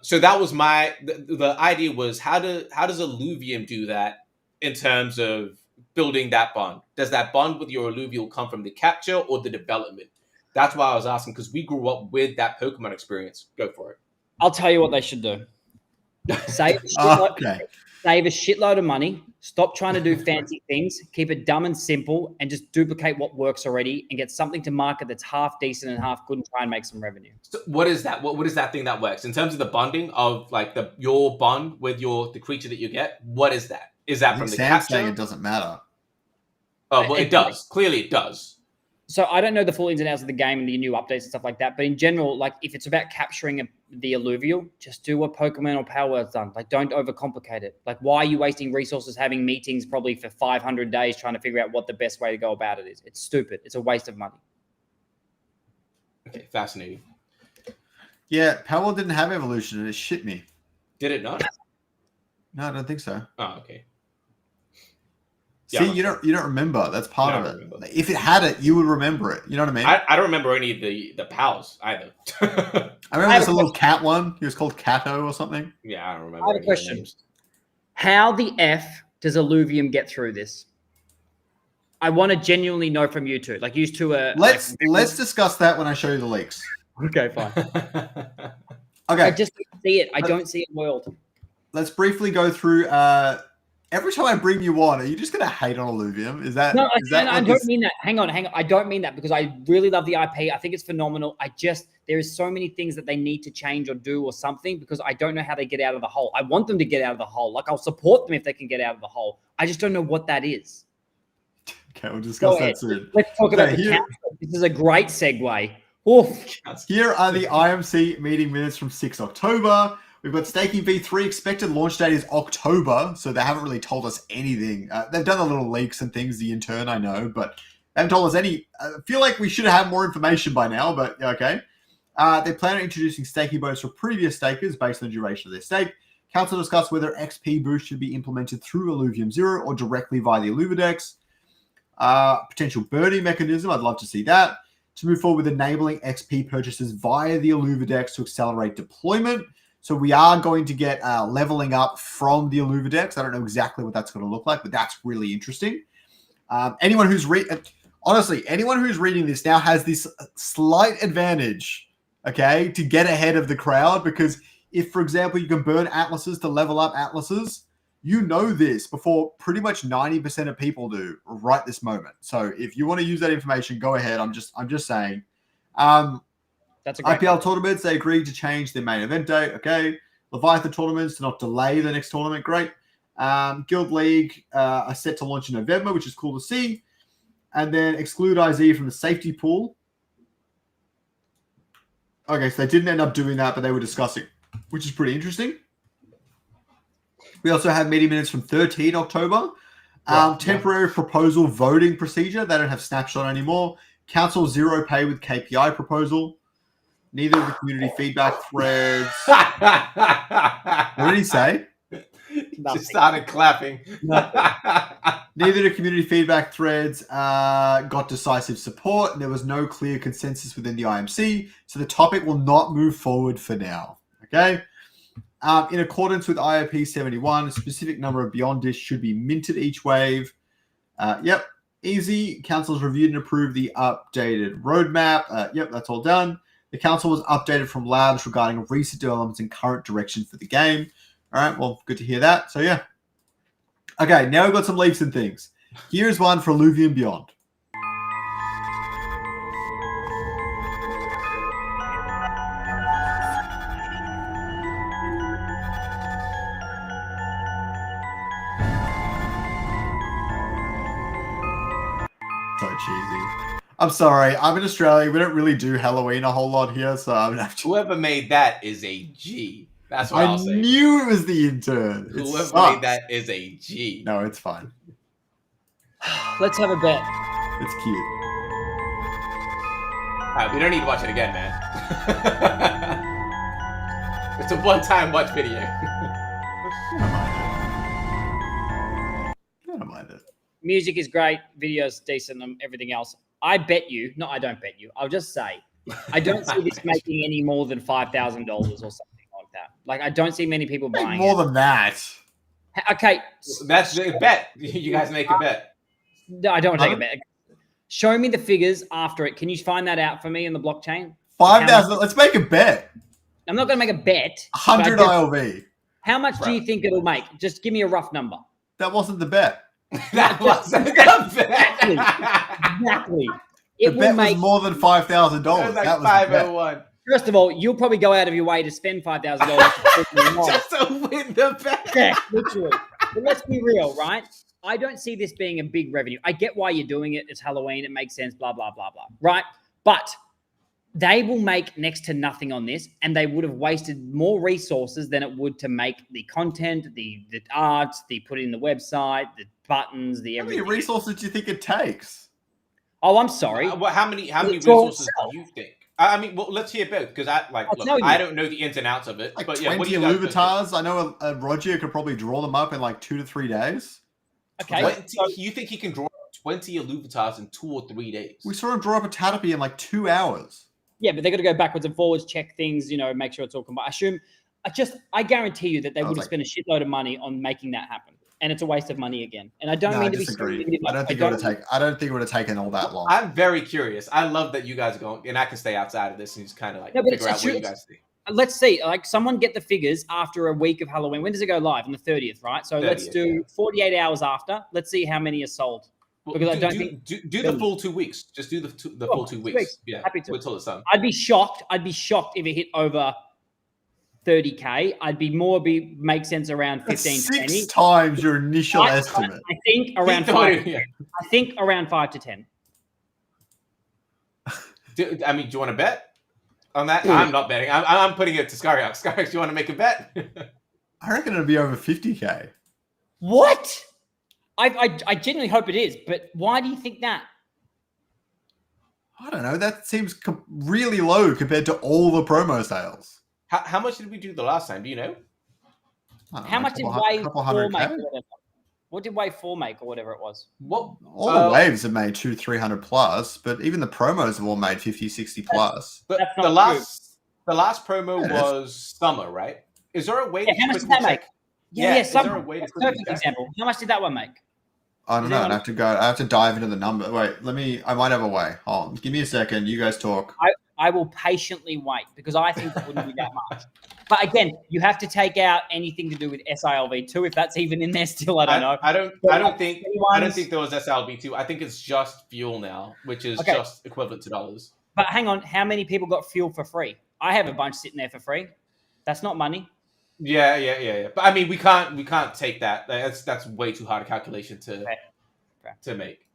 so that was the idea was how does Illuvium do that in terms of building that bond? Does that bond with your Illuvial come from the capture or the development? That's why I was asking, because we grew up with that Pokemon experience. Go for it. I'll tell you what they should do. Save a shitload of money. Stop trying to do fancy things. Keep it dumb and simple, and just duplicate what works already, and get something to market that's half decent and half good, and try and make some revenue. So what is that? What is that thing that works in terms of the bonding of like your bond with the creature that you get? What is that? Is that from the capture? Saying it doesn't matter. Oh well, it does. Clearly, it does. So I don't know the full ins and outs of the game and the new updates and stuff like that. But in general, like if it's about capturing the Illuvial, just do what Pokemon or Power World's done. Like don't overcomplicate it. Like why are you wasting resources having meetings probably for 500 days trying to figure out what the best way to go about it is? It's stupid. It's a waste of money. Okay, fascinating. Yeah, Power World didn't have evolution and it shit me. Did it not? No, I don't think so. Oh, okay. See, you don't remember. That's part of it. Like, if it had it, you would remember it. You know what I mean? I don't remember any of the pals either. I remember there's a little cat one. He was called Cato or something. Yeah, I don't remember. I have a question. How the F does Illuvium get through this? I want to genuinely know from you two. Like you two are. Let's discuss that when I show you the leaks. Okay, fine. Okay. I just don't see it. I don't see it world. Let's briefly go through. Every time I bring you on, are you just going to hate on Illuvium? Is that? No, I don't mean that. Hang on. I don't mean that because I really love the IP. I think it's phenomenal. There is so many things that they need to change or do or something because I don't know how they get out of the hole. I want them to get out of the hole. Like I'll support them if they can get out of the hole. I just don't know what that is. Okay, we'll discuss that soon. Let's talk about the council. This is a great segue. Oof. Here are the IMC meeting minutes from 6 October. We've got Staking V3 expected launch date is October, so they haven't really told us anything. They've done a little leaks and things, the intern, I know, but they haven't told us any. I feel like we should have more information by now, but okay. They plan on introducing staking bonus for previous stakers based on the duration of their stake. Council discussed whether XP boost should be implemented through Illuvium 0 or directly via the Illuvidex. Potential burning mechanism, I'd love to see that. To move forward with enabling XP purchases via the Illuvidex to accelerate deployment. So we are going to get leveling up from the Illuvidex. I don't know exactly what that's going to look like, but that's really interesting. Anyone who's reading this now has this slight advantage, okay, to get ahead of the crowd, because if, for example, you can burn atlases to level up atlases, you know this before pretty much 90% of people do right this moment. So if you want to use that information, go ahead. I'm just saying. That's a great IPL point. tournaments, they agreed to change their main event date. Okay. Leviathan tournaments to not delay the next tournament. Great. Guild League are set to launch in November, which is cool to see. And then exclude IZ from the safety pool. Okay, so they didn't end up doing that, but they were discussing, which is pretty interesting. We also have meeting minutes from 13 October. Temporary proposal voting procedure. They don't have snapshot anymore. Council zero pay with KPI proposal. Neither of the community feedback threads. What did he say? Just started clapping. Neither the community feedback threads got decisive support, and there was no clear consensus within the IMC, so the topic will not move forward for now. Okay? In accordance with IOP 71, a specific number of Beyond Dish should be minted each wave. Yep, easy. Council's reviewed and approved the updated roadmap. Yep, that's all done. The council was updated from labs regarding recent developments and current direction for the game. All right, well, good to hear that. So, yeah. Okay, now we've got some leaks and things. Here's one for Illuvium Beyond. So cheesy. I'm sorry. I'm in Australia. We don't really do Halloween a whole lot here, so I'm gonna have to... Whoever made that is a G. That's what I'll say. I knew it was the intern. Whoever made that is a G. No, it's fine. Let's have a bet. It's cute. We don't need to watch it again, man. It's a one-time watch video. I don't mind it. Music is great, videos decent, and everything else. I bet you, no, I don't bet you. I'll just say, I don't see this making any more than $5,000 or something like that. Like, I don't see many people buying more than that. Okay. That's a bet. You guys make a bet. No, I don't want to take a bet. Show me the figures after it. Can you find that out for me in the blockchain? 5,000. Let's make a bet. I'm not going to make a bet. 100 ILV. How much do you think it'll make? Just give me a rough number. That wasn't the bet. That wasn't the bet. Exactly. The bet was more than $5,000. It was like 501. First of all, you'll probably go out of your way to spend $5,000 just to win the bet. Yeah, literally. But let's be real, right? I don't see this being a big revenue. I get why you're doing it. It's Halloween. It makes sense, blah, blah, blah, blah, right? But they will make next to nothing on this, and they would have wasted more resources than it would to make the content, the art, the put it in the website, the buttons, the everything. How many resources do you think it takes? Oh, I'm sorry. How many resources do you think? I mean, well, let's hear both, because I don't know the ins and outs of it. Like but 20 what do you guys Illuvatars. I know Roger could probably draw them up in like 2 to 3 days. Okay. You think he can draw 20 Illuvatars in 2 or 3 days? We saw him draw up a Tatopy in like 2 hours. Yeah, but they got to go backwards and forwards, check things, make sure it's all combined. I guarantee you that they would have spent a shitload of money on making that happen. And it's a waste of money again. And I don't mean to be disagree. I don't think it would have taken all that long. I'm very curious. I love that you guys are going, and I can stay outside of this and just kind of figure out what you guys think. Let's see. Like, someone get the figures after a week of Halloween. When does it go live? On the 30th, right? So 30th, let's do 48 hours after. Let's see how many are sold. Because I don't think do the full 2 weeks. Just do the full 2 weeks. Yeah, happy to. Wait till it's done. I'd be shocked if it hit over 30K. I'd be make sense around 15. 6 times your initial estimate. I think around 5. I think around 5 to 10. Do you want to bet? On that, I'm not betting. I'm putting it to Scoriox. Scoriox, do you want to make a bet? I reckon it'll be over 50K. What? I genuinely hope it is, but why do you think that? I don't know. That seems really low compared to all the promo sales. How much did we do the last time? Do you know? How much did Wave 4 make? What did Wave 4 make or whatever it was? What? All the waves have made 200-300 plus, but even the promos have all made 50-60 plus. But That's not the last promo was summer, right? Is there a way to how much did that make? Yeah, summer. Is there a way to perfect example. How much did that one make? I don't know. I have to dive into the number. Wait, I might have a way. Hold on. Give me a second. You guys talk. I will patiently wait because I think it wouldn't be that much. But again, you have to take out anything to do with SILV2 if that's even in there still. I don't know. I don't think there was SILV2. I think it's just fuel now, which is just equivalent to dollars. But hang on, how many people got fuel for free? I have a bunch sitting there for free. That's not money. Yeah. But I mean, we can't take that. That's way too hard a calculation to make.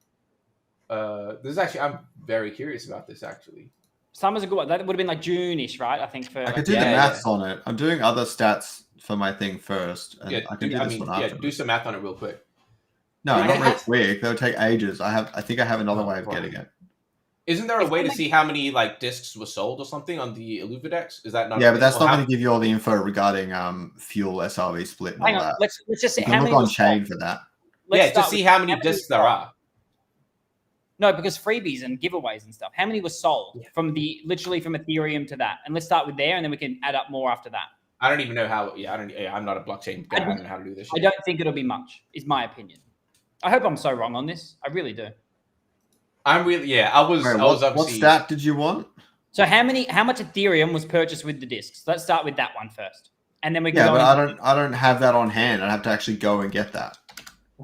This is actually, I'm very curious about this actually. Summer's a good one. That would have been like June-ish, right? I think I could do the maths on it. I'm doing other stats for my thing first. And I can do this one after. Do some math on it real quick. No, not real quick. That would take ages. I think I have another way of getting it. Isn't there a way to see how many like discs were sold or something on the Illuvidex? Is that not? Yeah, but that's not going to give you all the info regarding fuel SRV split and all that. Let's just say how many. Look on chain for that. To see how many discs there are. No, because freebies and giveaways and stuff. How many were sold from literally from Ethereum to that? And let's start with there, and then we can add up more after that. I don't even know how. I'm not a blockchain guy. I don't know how to do this. I don't think it'll be much. Is my opinion. I hope I'm so wrong on this. I really do. I'm really. Yeah, I was. Wait, I was obviously. What stat did you want? So how much Ethereum was purchased with the discs? Let's start with that one first, and then we can. Yeah, but I don't have that on hand. I have to actually go and get that.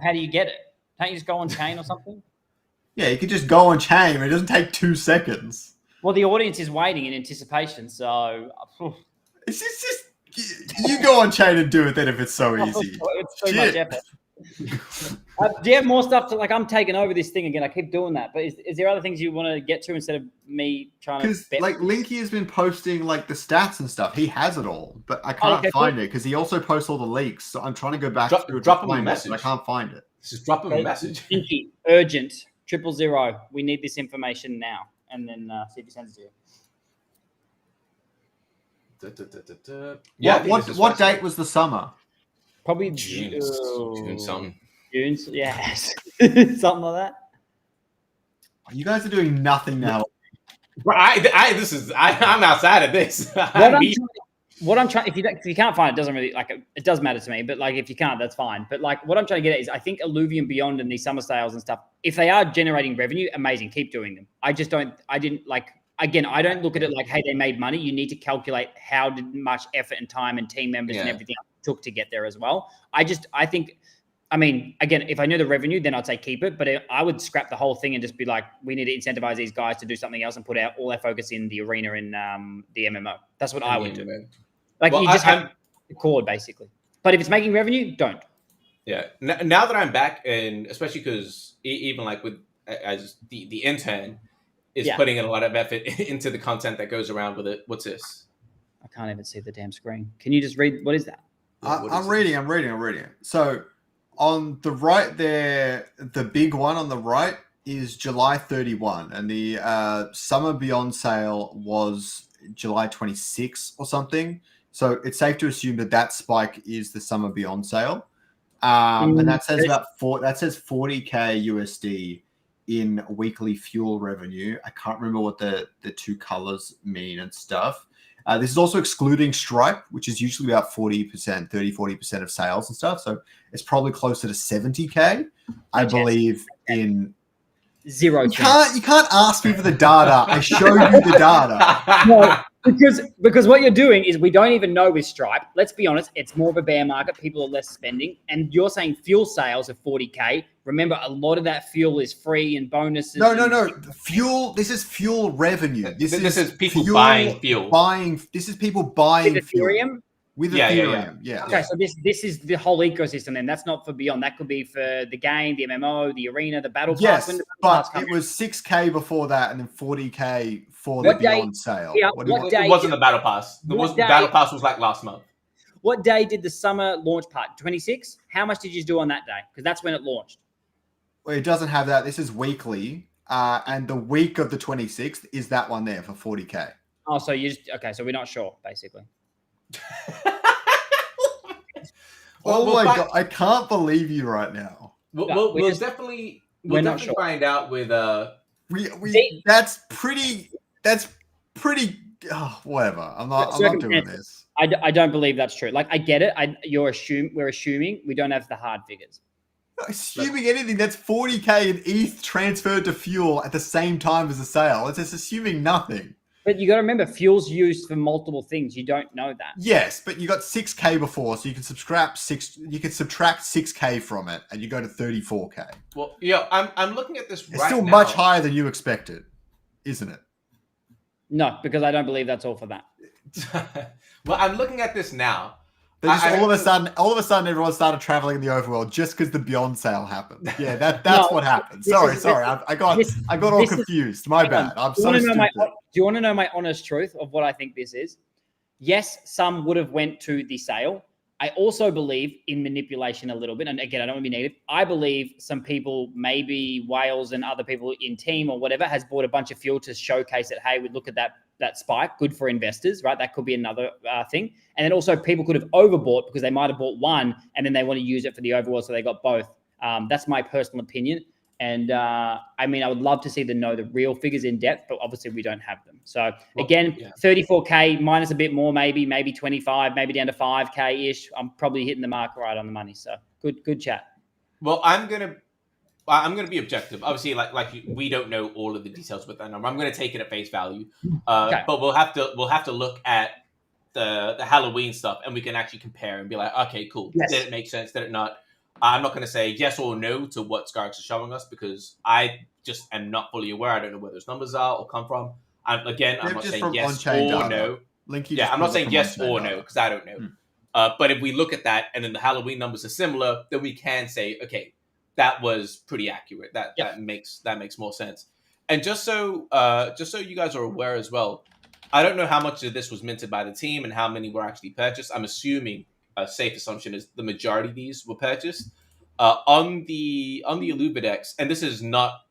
How do you get it? Can't you just go on chain or something? Yeah, you could just go on chain. It doesn't take 2 seconds. Well, the audience is waiting in anticipation, so it's just you go on chain and do it then if it's so easy. It's too much effort. Do you have more stuff to I'm taking over this thing again? I keep doing that, but is there other things you want to get to instead of me trying to? Because Linky has been posting the stats and stuff. He has it all, but I can't find it because he also posts all the leaks. So I'm trying to go back through it. Drop him a message. I can't find it. Just drop him a message. Linky, urgent. 000. We need this information now, and then see if he sends it to you. Yeah. What date was the summer? Probably June something. June, yes, something like that. You guys are doing nothing now. I'm outside of this. What I'm trying, if you can't find it, doesn't really it does matter to me. But if you can't, that's fine. But what I'm trying to get at is, I think Illuvium Beyond and these summer sales and stuff, if they are generating revenue, amazing, keep doing them. I don't look at it hey, they made money. You need to calculate how much effort and time and team members and everything else took to get there as well. Again, if I knew the revenue, then I'd say keep it. But I would scrap the whole thing and just be we need to incentivize these guys to do something else and put all our focus in the arena and the MMO. That's what I would do. You just have the cord, basically. But if it's making revenue, don't. Yeah. Now that I'm back, and especially because even as the intern is putting in a lot of effort into the content that goes around with it. What's this? I can't even see the damn screen. Can you just read? What is that? I'm reading it. So on the right there, the big one on the right is July 31, and the Summer Beyond sale was July 26 or something. So it's safe to assume that spike is the Summer Beyond sale. And that says that says 40K USD in weekly fuel revenue. I can't remember what the two colors mean and stuff. This is also excluding Stripe, which is usually about 40% of sales and stuff. So it's probably closer to 70K, I believe, in zero. You can't ask me for the data. I showed you the data. No, because what you're doing is, we don't even know with Stripe. Let's be honest, it's more of a bear market. People are less spending. And you're saying fuel sales of 40K. Remember, a lot of that fuel is free and bonuses. No. Fuel. This is fuel revenue. This is people buying fuel. This is people buying Ethereum. with Yeah, yeah, Ethereum. Yeah. Okay, so this is the whole ecosystem. Then that's not for Beyond. That could be for the game, the MMO, the arena, the battle pass. Yes, When the battle but pass it was 6K before that, and then 40K for What the day- Beyond sale. yeah, What do you what want? day- It wasn't the battle pass. What The day- battle pass was like last month. What day did the summer launch part? 26. How much did you do on that day? Because that's when it launched. Well, it doesn't have that. This is weekly, and the week of the 26th is that one there for 40K. Oh, so you just okay? So we're not sure, basically. Oh my god, I can't believe you right now. We'll we're definitely not sure. find out with We that's pretty whatever. I'm not doing this. I don't believe that's true. Like I get it. We're assuming we don't have the hard figures. Assuming anything, that's 40K in ETH transferred to fuel at the same time as the sale. It's just assuming nothing. But you got to remember, fuel's used for multiple things. You don't know that. Yes, but you got 6K before, so you can subtract 6K from it, and you go to 34K. Well, yeah, I'm looking at this. It's still much higher than you expected, isn't it? No, because I don't believe that's all for that. Well, I'm looking at this now. All of a sudden, everyone started traveling in the overworld just because the Beyond sale happened. Yeah, that's what happened. Sorry, I got all confused. My bad. I'm so stupid. Do you want to know my honest truth of what I think this is? Yes, some would have went to the sale. I also believe in manipulation a little bit. And again, I don't want to be negative. I believe some people, maybe Wales and other people in team or whatever, has bought a bunch of fuel to showcase that, hey, we look at that spike, good for investors, right? That could be another thing. And then also people could have overbought because they might have bought one and then they want to use it for the overworld, so they got both. That's my personal opinion. And I mean, I would love to see the real figures in depth, but obviously we don't have them. So again, 34K minus a bit more, maybe 25, maybe down to 5K ish. I'm probably hitting the mark right on the money. So good chat. Well, I'm gonna be objective. Obviously, we don't know all of the details with that number. I'm gonna take it at face value. Okay. But we'll have to look at the Halloween stuff, and we can actually compare and be like, okay, cool. Yes. Did it make sense? Did it not? I'm not going to say yes or no to what Scoriox is showing us because I just am not fully aware. I don't know where those numbers are or come from. I'm not saying yes or no. I'm not saying yes or no because I don't know. But if we look at that and then the Halloween numbers are similar, then we can say, okay, that was pretty accurate. That makes more sense. And just so you guys are aware as well, I don't know how much of this was minted by the team and how many were actually purchased. I'm assuming a safe assumption is the majority of these were purchased on the Illuvium, and this is not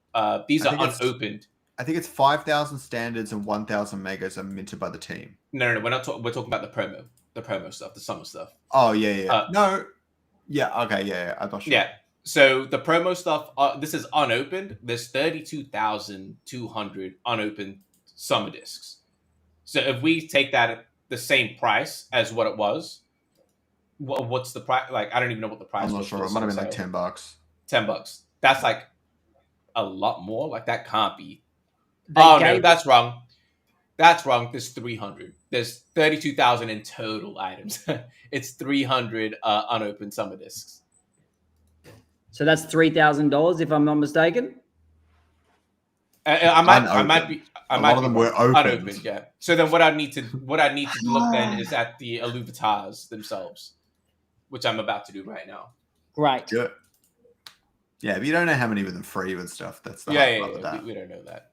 these are unopened. I think it's 5,000 standards and 1,000 megas are minted by the team. No, we're not. We're talking about the promo stuff, the summer stuff. Oh yeah. No, yeah, okay, yeah. I'm not sure. Yeah. So the promo stuff, this is unopened. There's 32,200 unopened summer discs. So if we take that at the same price as what it was. What's the price? Like, I don't even know what the price was. I'm not sure. It might have been like $10. $10. That's like a lot more. Like, that can't be. No, that's wrong. That's wrong. There's 300. There's 32,000 in total items. It's 300 unopened summer discs. So that's $3,000 if I'm not mistaken. I might be. A lot of them were unopened. Yeah. So then, what I need to look then is at the Illuviums themselves, which I'm about to do right now. Great. Good. Yeah, but you don't know how many were free with stuff. That's the hard part. We don't know that.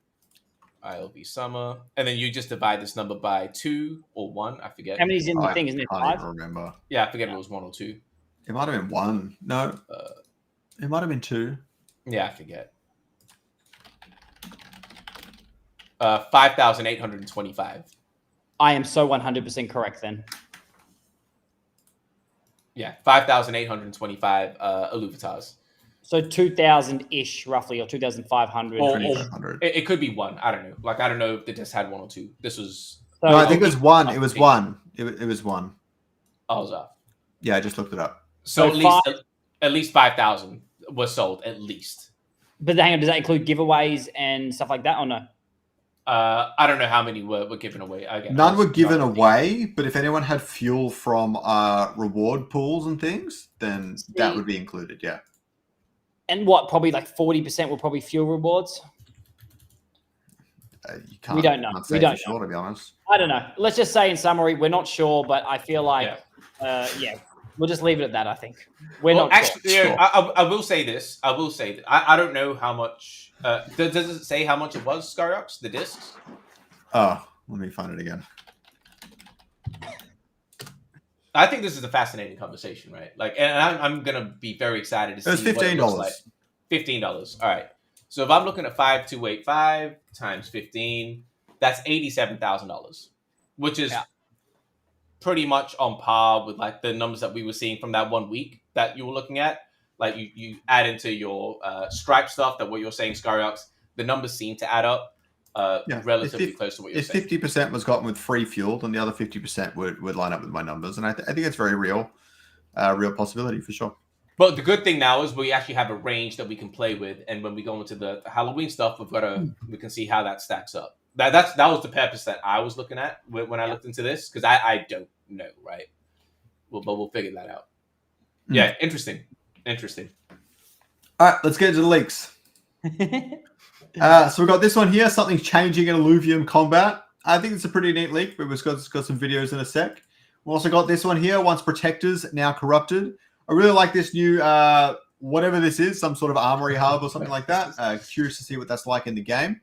ILV summer, and then you just divide this number by 2 or 1. I forget. How many's in the thing? Isn't it 5? I don't even remember. Yeah, I forget if it was 1 or 2. It might have been 1. No, it might have been 2. Yeah, I forget. 5,825. I am so 100% correct then. Yeah, 5,825 Illuviums. So 2,000-ish roughly, or 2,500. Or it could be 1. I don't know. Like, I don't know if they just had 1 or 2. This was... No, I think it was 1. It was 1. It was 1. Oh, was that? Yeah, I just looked it up. So at least 5,000 was sold, at least. But hang on, does that include giveaways and stuff like that, or no? I don't know how many were given away. Again, none were given away, but if anyone had fuel from reward pools and things, then that would be included, yeah. And what, probably like 40% were probably fuel rewards? You can't. We don't know. Can't say We don't for sure, to be honest. I don't know. Let's just say in summary, we're not sure, but I feel like, we'll just leave it at that. I think we're not actually, sure. you know, I will say this. I will say that I don't know how much. Does it say how much it was, Scoriox, the discs? Oh, let me find it again. I think this is a fascinating conversation, right? Like, and I'm gonna be very excited to see. It was $15. What it looks like. $15. All right. So if I'm looking at 5285 times 15, that's $87,000, which is pretty much on par with like the numbers that we were seeing from that 1 week that you were looking at. Like you add into your Stripe stuff that what you're saying, Scoriox, the numbers seem to add up relatively close to what you're saying. If 50% was gotten with free fuel, then the other 50% would line up with my numbers, and I think it's very real possibility for sure. But the good thing now is we actually have a range that we can play with, and when we go into the Halloween stuff, we can see how that stacks up. That was the purpose that I was looking at when I looked into this, because I don't know, right? But we'll figure that out. Yeah, interesting. All right, let's get into the leaks. So we've got this one here. Something's changing in Illuvium combat. I think it's a pretty neat leak. We've got some videos in a sec. We've also got this one here. Once protectors, now corrupted. I really like this new, whatever this is, some sort of armory hub or something like that. Curious to see what that's like in the game.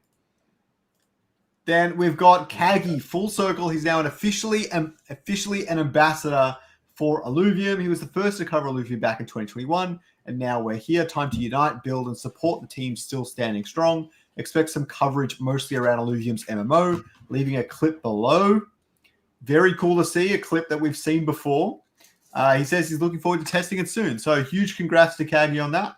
Then we've got Kagi, full circle. He's now officially an ambassador for Illuvium. He was the first to cover Illuvium back in 2021, and now we're here. Time to unite, build, and support the team still standing strong. Expect some coverage mostly around Illuvium's MMO, leaving a clip below. Very cool to see, a clip that we've seen before. He says he's looking forward to testing it soon. So huge congrats to Kagi on that.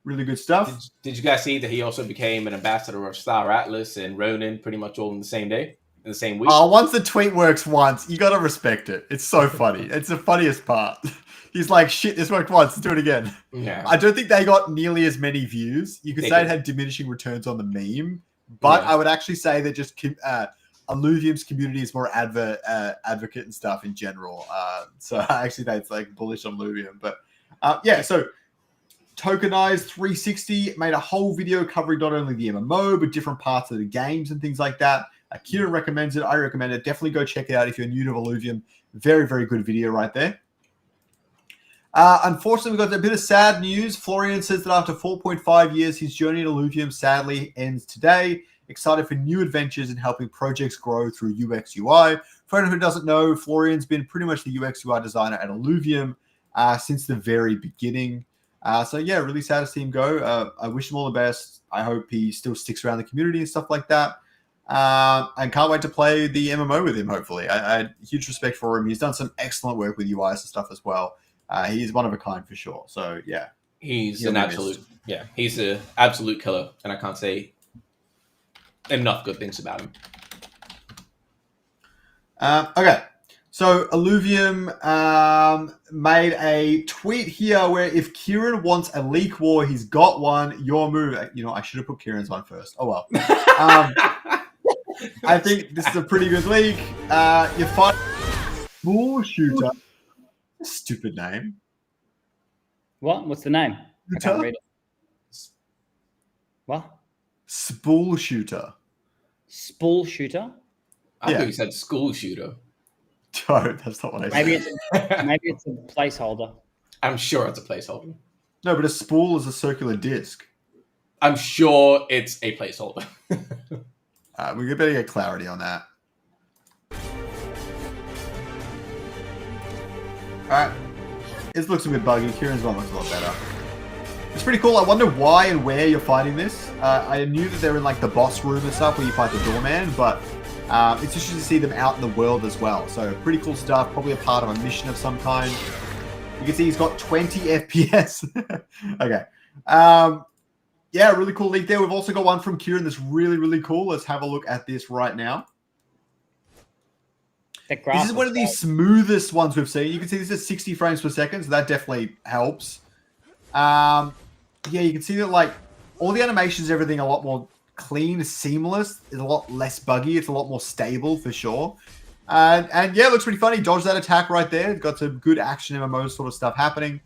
Really good stuff. Did you guys see that he also became an ambassador of Star Atlas and Ronin pretty much all in the same day, in the same week? Oh, once the tweet works once, you got to respect it. It's so funny. It's the funniest part. He's like, shit, this worked once. Let's do it again. Yeah. I don't think they got nearly as many views. You could say it had diminishing returns on the meme, but I would actually say that just Illuvium's community is more advocate and stuff in general. So I actually think it's like bullish on Illuvium. But so Tokenized 360 made a whole video covering not only the MMO, but different parts of the games and things like that. Kieran recommends it. I recommend it. Definitely go check it out if you're new to Illuvium. Very, very good video right there. Unfortunately, we got a bit of sad news. Florian says that after 4.5 years, his journey in Illuvium sadly ends today. Excited for new adventures and helping projects grow through UX UI. For anyone who doesn't know, Florian's been pretty much the UX UI designer at Illuvium since the very beginning. Really sad to see him go. I wish him all the best. I hope he still sticks around the community and stuff like that. And can't wait to play the MMO with him, hopefully. I had huge respect for him. He's done some excellent work with UIs and stuff as well. He is one of a kind for sure. So, yeah. He's an absolute killer. And I can't say enough good things about him. Okay. So Illuvium made a tweet here where if Kieran wants a leak war, he's got one. Your move. You know, I should have put Kieran's one first. Oh, well. I think this is a pretty good leak. You fight Bull Shooter. Stupid name. What? What's the name? I can't read it. What? Spool Shooter. Spool Shooter? I thought you said school shooter. No, that's not what I said. Maybe it's a placeholder. I'm sure it's a placeholder. No, but a spool is a circular disc. I'm sure it's a placeholder. We better get clarity on that. Alright. This looks a bit buggy. Kieran's one looks a lot better. It's pretty cool. I wonder why and where you're fighting this. I knew that they're in like the boss room and stuff where you fight the doorman, but it's interesting to see them out in the world as well. So pretty cool stuff. Probably a part of a mission of some kind. You can see he's got 20 FPS. Okay. Really cool leak there. We've also got one from Kieran that's really, really cool. Let's have a look at this right now. This is one of the smoothest ones we've seen. You can see this is 60 frames per second, so that definitely helps. You can see that like all the animations, everything a lot more clean, seamless. It's a lot less buggy. It's a lot more stable for sure. And it looks pretty funny. Dodge that attack right there. It's got some good action MMO sort of stuff happening.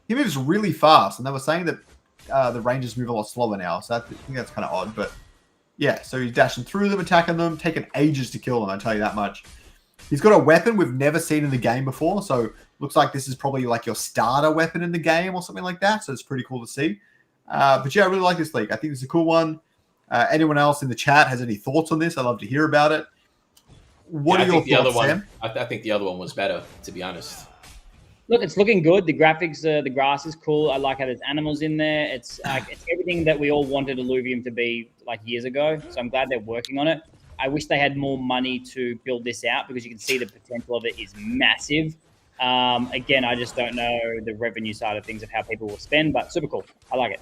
He moves really fast, and they were saying that the Rangers move a lot slower now. So I think that's kind of odd, but Yeah, so he's dashing through them, attacking them, taking ages to kill them, I tell you that much. He's got a weapon we've never seen in the game before, so looks like this is probably like your starter weapon in the game or something like that, so it's pretty cool to see. But yeah, I really like this league. I think it's a cool one. Anyone else in the chat has any thoughts on this? I'd love to hear about it. What are your thoughts, Sam? I think the other one was better, to be honest. Look, it's looking good. The graphics, the grass is cool. I like how there's animals in there. It's everything that we all wanted Illuvium to be like years ago. So I'm glad they're working on it. I wish they had more money to build this out because you can see the potential of it is massive. Again, I just don't know the revenue side of things of how people will spend, but super cool. I like it.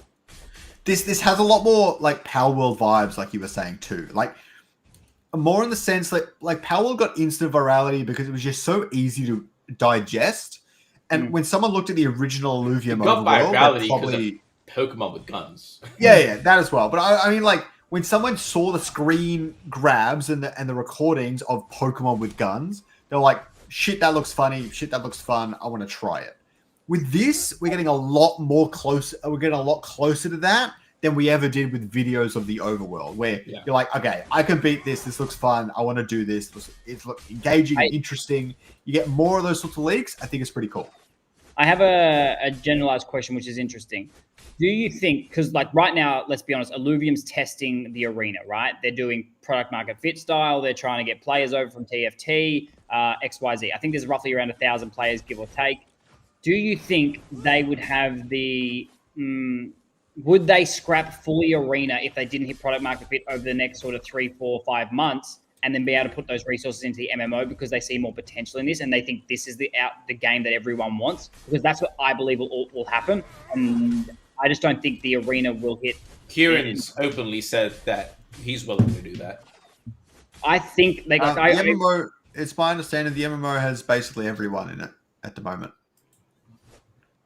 This has a lot more like Power World vibes, like you were saying too. Like more in the sense that like Power World got instant virality because it was just so easy to digest. And when someone looked at the original Illuvium got overworld, virality probably Pokemon with guns. yeah, that as well. But I mean, like when someone saw the screen grabs and the recordings of Pokemon with guns, they're like, "Shit, that looks funny. Shit, that looks fun. I want to try it." With this, we're getting a lot more close. We're getting a lot closer to that than we ever did with videos of the overworld, where you're like, "Okay, I can beat this. This looks fun. I want to do this. It's engaging, interesting." You get more of those sorts of leaks. I think it's pretty cool. I have a generalized question, which is interesting. Do you think, because like right now, let's be honest, Illuvium's testing the arena, right? They're doing product market fit style. They're trying to get players over from TFT, XYZ. I think there's roughly around 1,000 players, give or take. Do you think they would have would they scrap fully arena if they didn't hit product market fit over the next sort of 3, 4, 5 months? And then be able to put those resources into the MMO because they see more potential in this and they think this is the game that everyone wants, because that's what I believe will happen. And I just don't think the arena will hit. Kieran's openly said that he's willing to do that. I think the MMO, it's my understanding the MMO has basically everyone in it at the moment.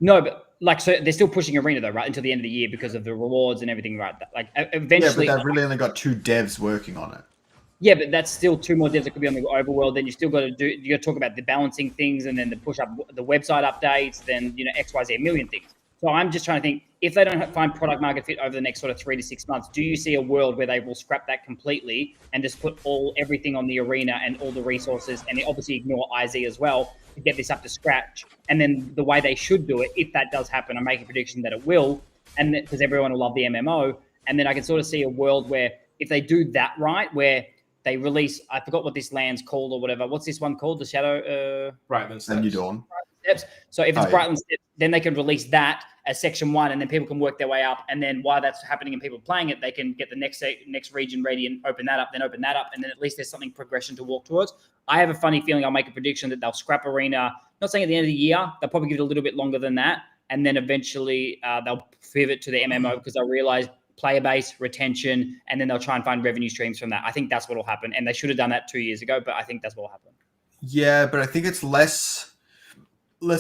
No, but like, so they're still pushing arena though, right? Until the end of the year because of the rewards and everything, right? Like eventually. Yeah, but they've really only got 2 devs working on it. Yeah, but that's still 2 more devs that could be on the overworld. Then you still got to talk about the balancing things and then the push up the website updates, then, XYZ, a million things. So I'm just trying to think, if they don't find product market fit over the next sort of 3 to 6 months, do you see a world where they will scrap that completely and just put everything on the arena and all the resources, and they obviously ignore IZ as well to get this up to scratch? And then the way they should do it, if that does happen, I'm making a prediction that it will, and because everyone will love the MMO, and then I can sort of see a world where if they do that right, where they release, I forgot what this land's called or whatever. What's this one called? The Shadow? Brightland Steps. And New Dawn. Steps. So if it's Brightland Steps, then they can release that as section 1, and then people can work their way up. And then while that's happening and people playing it, they can get the next region ready and open that up, and then at least there's something progression to walk towards. I have a funny feeling I'll make a prediction that they'll scrap arena. Not saying at the end of the year, they'll probably give it a little bit longer than that, and then eventually they'll pivot to the MMO because they'll realize player base, retention, and then they'll try and find revenue streams from that. I think that's what will happen. And they should have done that 2 years ago, but I think that's what will happen. Yeah, but I think it's less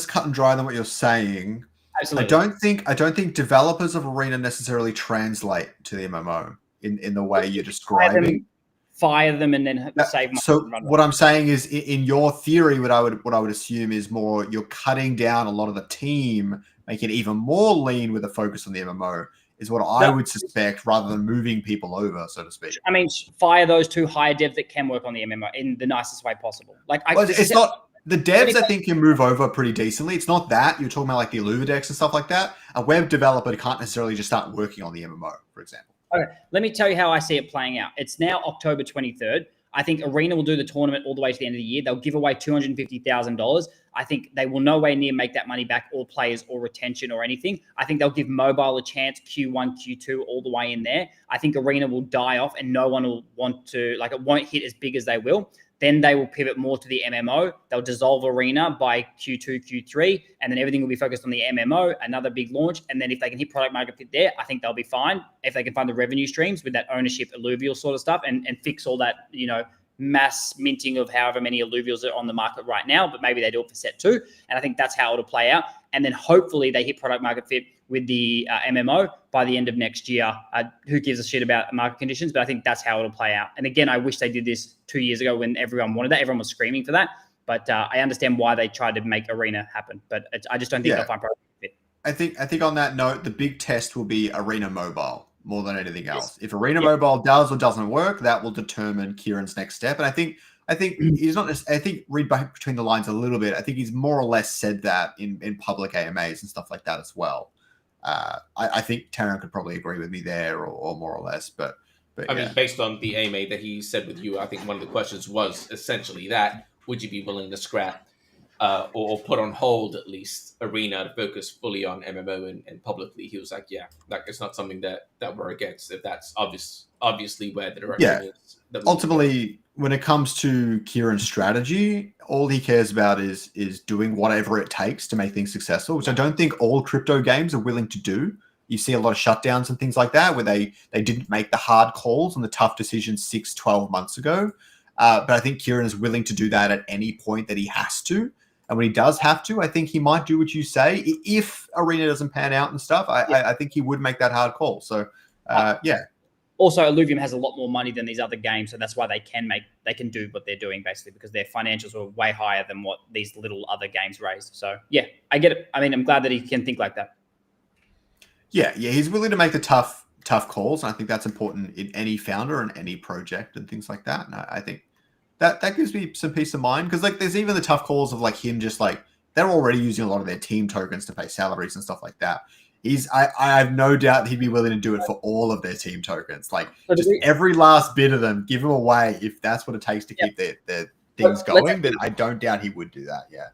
cut and dry than what you're saying. Absolutely. I don't think developers of Arena necessarily translate to the MMO in the way you're describing. Fire them and then save money. So what I'm saying is, in your theory, what I would assume is more you're cutting down a lot of the team, making it even more lean with a focus on the MMO. Is what I would suspect, rather than moving people over, so to speak. I mean, fire those 2 higher devs that can work on the MMO in the nicest way possible. It's not the devs. I think can move over pretty decently. It's not that you're talking about like the Illuvidex and stuff like that. A web developer can't necessarily just start working on the MMO, for example. Okay, let me tell you how I see it playing out. It's now October 23rd. I think Arena will do the tournament all the way to the end of the year. They'll give away $250,000. I think they will no way near make that money back, or players or retention or anything. I think they'll give mobile a chance, Q1, Q2, all the way in there. I think Arena will die off and no one will want to, it won't hit as big as they will. Then they will pivot more to the MMO. They'll dissolve Arena by Q2, Q3, and then everything will be focused on the MMO, another big launch. And then if they can hit product market fit there, I think they'll be fine. If they can find the revenue streams with that ownership, alluvial sort of stuff, and fix all that, mass minting of however many alluvials are on the market right now, but maybe they do it for set 2. And I think that's how it'll play out. And then hopefully they hit product market fit with the MMO by the end of next year. Who gives a shit about market conditions? But I think that's how it'll play out. And again, I wish they did this 2 years ago when everyone wanted that. Everyone was screaming for that. But I understand why they tried to make Arena happen. But I just don't think they'll find product fit. I think on that note, the big test will be Arena Mobile. more than anything else. If Arena Mobile does or doesn't work, that will determine Kieran's next step. And I think he's not. I think read back between the lines a little bit. I think he's more or less said that in public AMAs and stuff like that as well. I think Taron could probably agree with me there, or more or less. But I mean, based on the AMA that he said with you, I think one of the questions was essentially that: would you be willing to scrap or put on hold at least Arena to focus fully on MMO? And publicly, he was like, "Yeah, like it's not something that we're against. If that's obviously where the direction is." Ultimately, when it comes to Kieran's strategy, all he cares about is doing whatever it takes to make things successful, which I don't think all crypto games are willing to do. You see a lot of shutdowns and things like that where they didn't make the hard calls and the tough decisions 6-12 months ago. But I think Kieran is willing to do that at any point that he has to. And when he does have to, I think he might do what you say. If Arena doesn't pan out and stuff, I think he would make that hard call. So, yeah. Also, Illuvium has a lot more money than these other games, so that's why they can do what they're doing, basically, because their financials are way higher than what these little other games raised. So, yeah, I get it. I mean, I'm glad that he can think like that. Yeah, he's willing to make the tough calls, and I think that's important in any founder and any project and things like that. And I think that gives me some peace of mind, because like there's even the tough calls of like him just like they're already using a lot of their team tokens to pay salaries and stuff like that. I have no doubt he'd be willing to do it for all of their team tokens. Like just every last bit of them, give them away if that's what it takes to keep their things going. Then I don't doubt he would do that. Yeah.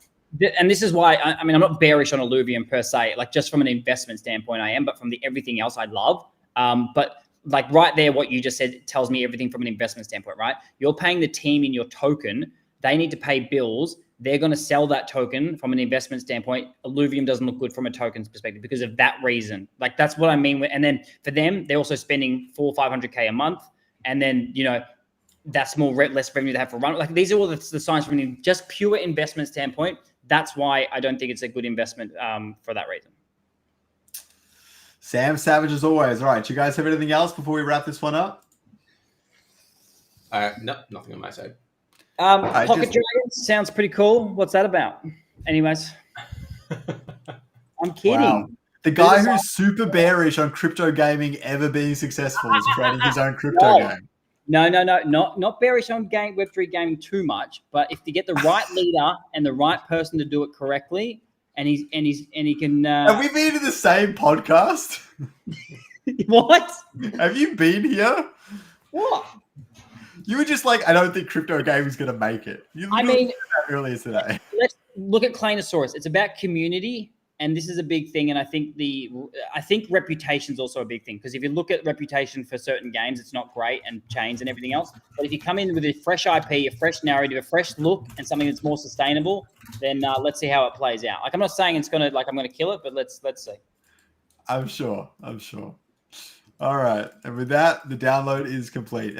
And this is why, I mean, I'm not bearish on Illuvium per se, like just from an investment standpoint I am, but from the everything else I love. But like right there, what you just said tells me everything from an investment standpoint, right? You're paying the team in your token. They need to pay bills. They're going to sell that token from an investment standpoint. Illuvium doesn't look good from a tokens perspective because of that reason. Like that's what I mean. And then for them, they're also spending $400,000-500K a month. And then, that's less revenue they have for run. Like these are all the signs from just pure investment standpoint. That's why I don't think it's a good investment for that reason. Sam Savage as always. All right. Do you guys have anything else before we wrap this one up? No, nothing on my side. Pocket Dragons sounds pretty cool. What's that about? Anyways, I'm kidding. Wow. The guy who's super bearish on crypto gaming ever being successful is creating his own crypto game. No, not bearish on Web3 gaming too much. But if you get the right leader and the right person to do it correctly, and he can. Have we been to the same podcast? What? Have you been here? What? You were just like, I don't think crypto gaming is going to make it. I mean, earlier today. Let's look at Claynosaurus. It's about community, and this is a big thing. And I think reputation is also a big thing, because if you look at reputation for certain games, it's not great, and chains and everything else. But if you come in with a fresh IP, a fresh narrative, a fresh look, and something that's more sustainable, then let's see how it plays out. Like I'm not saying I'm gonna kill it, but let's see. I'm sure. All right, and with that, the download is complete.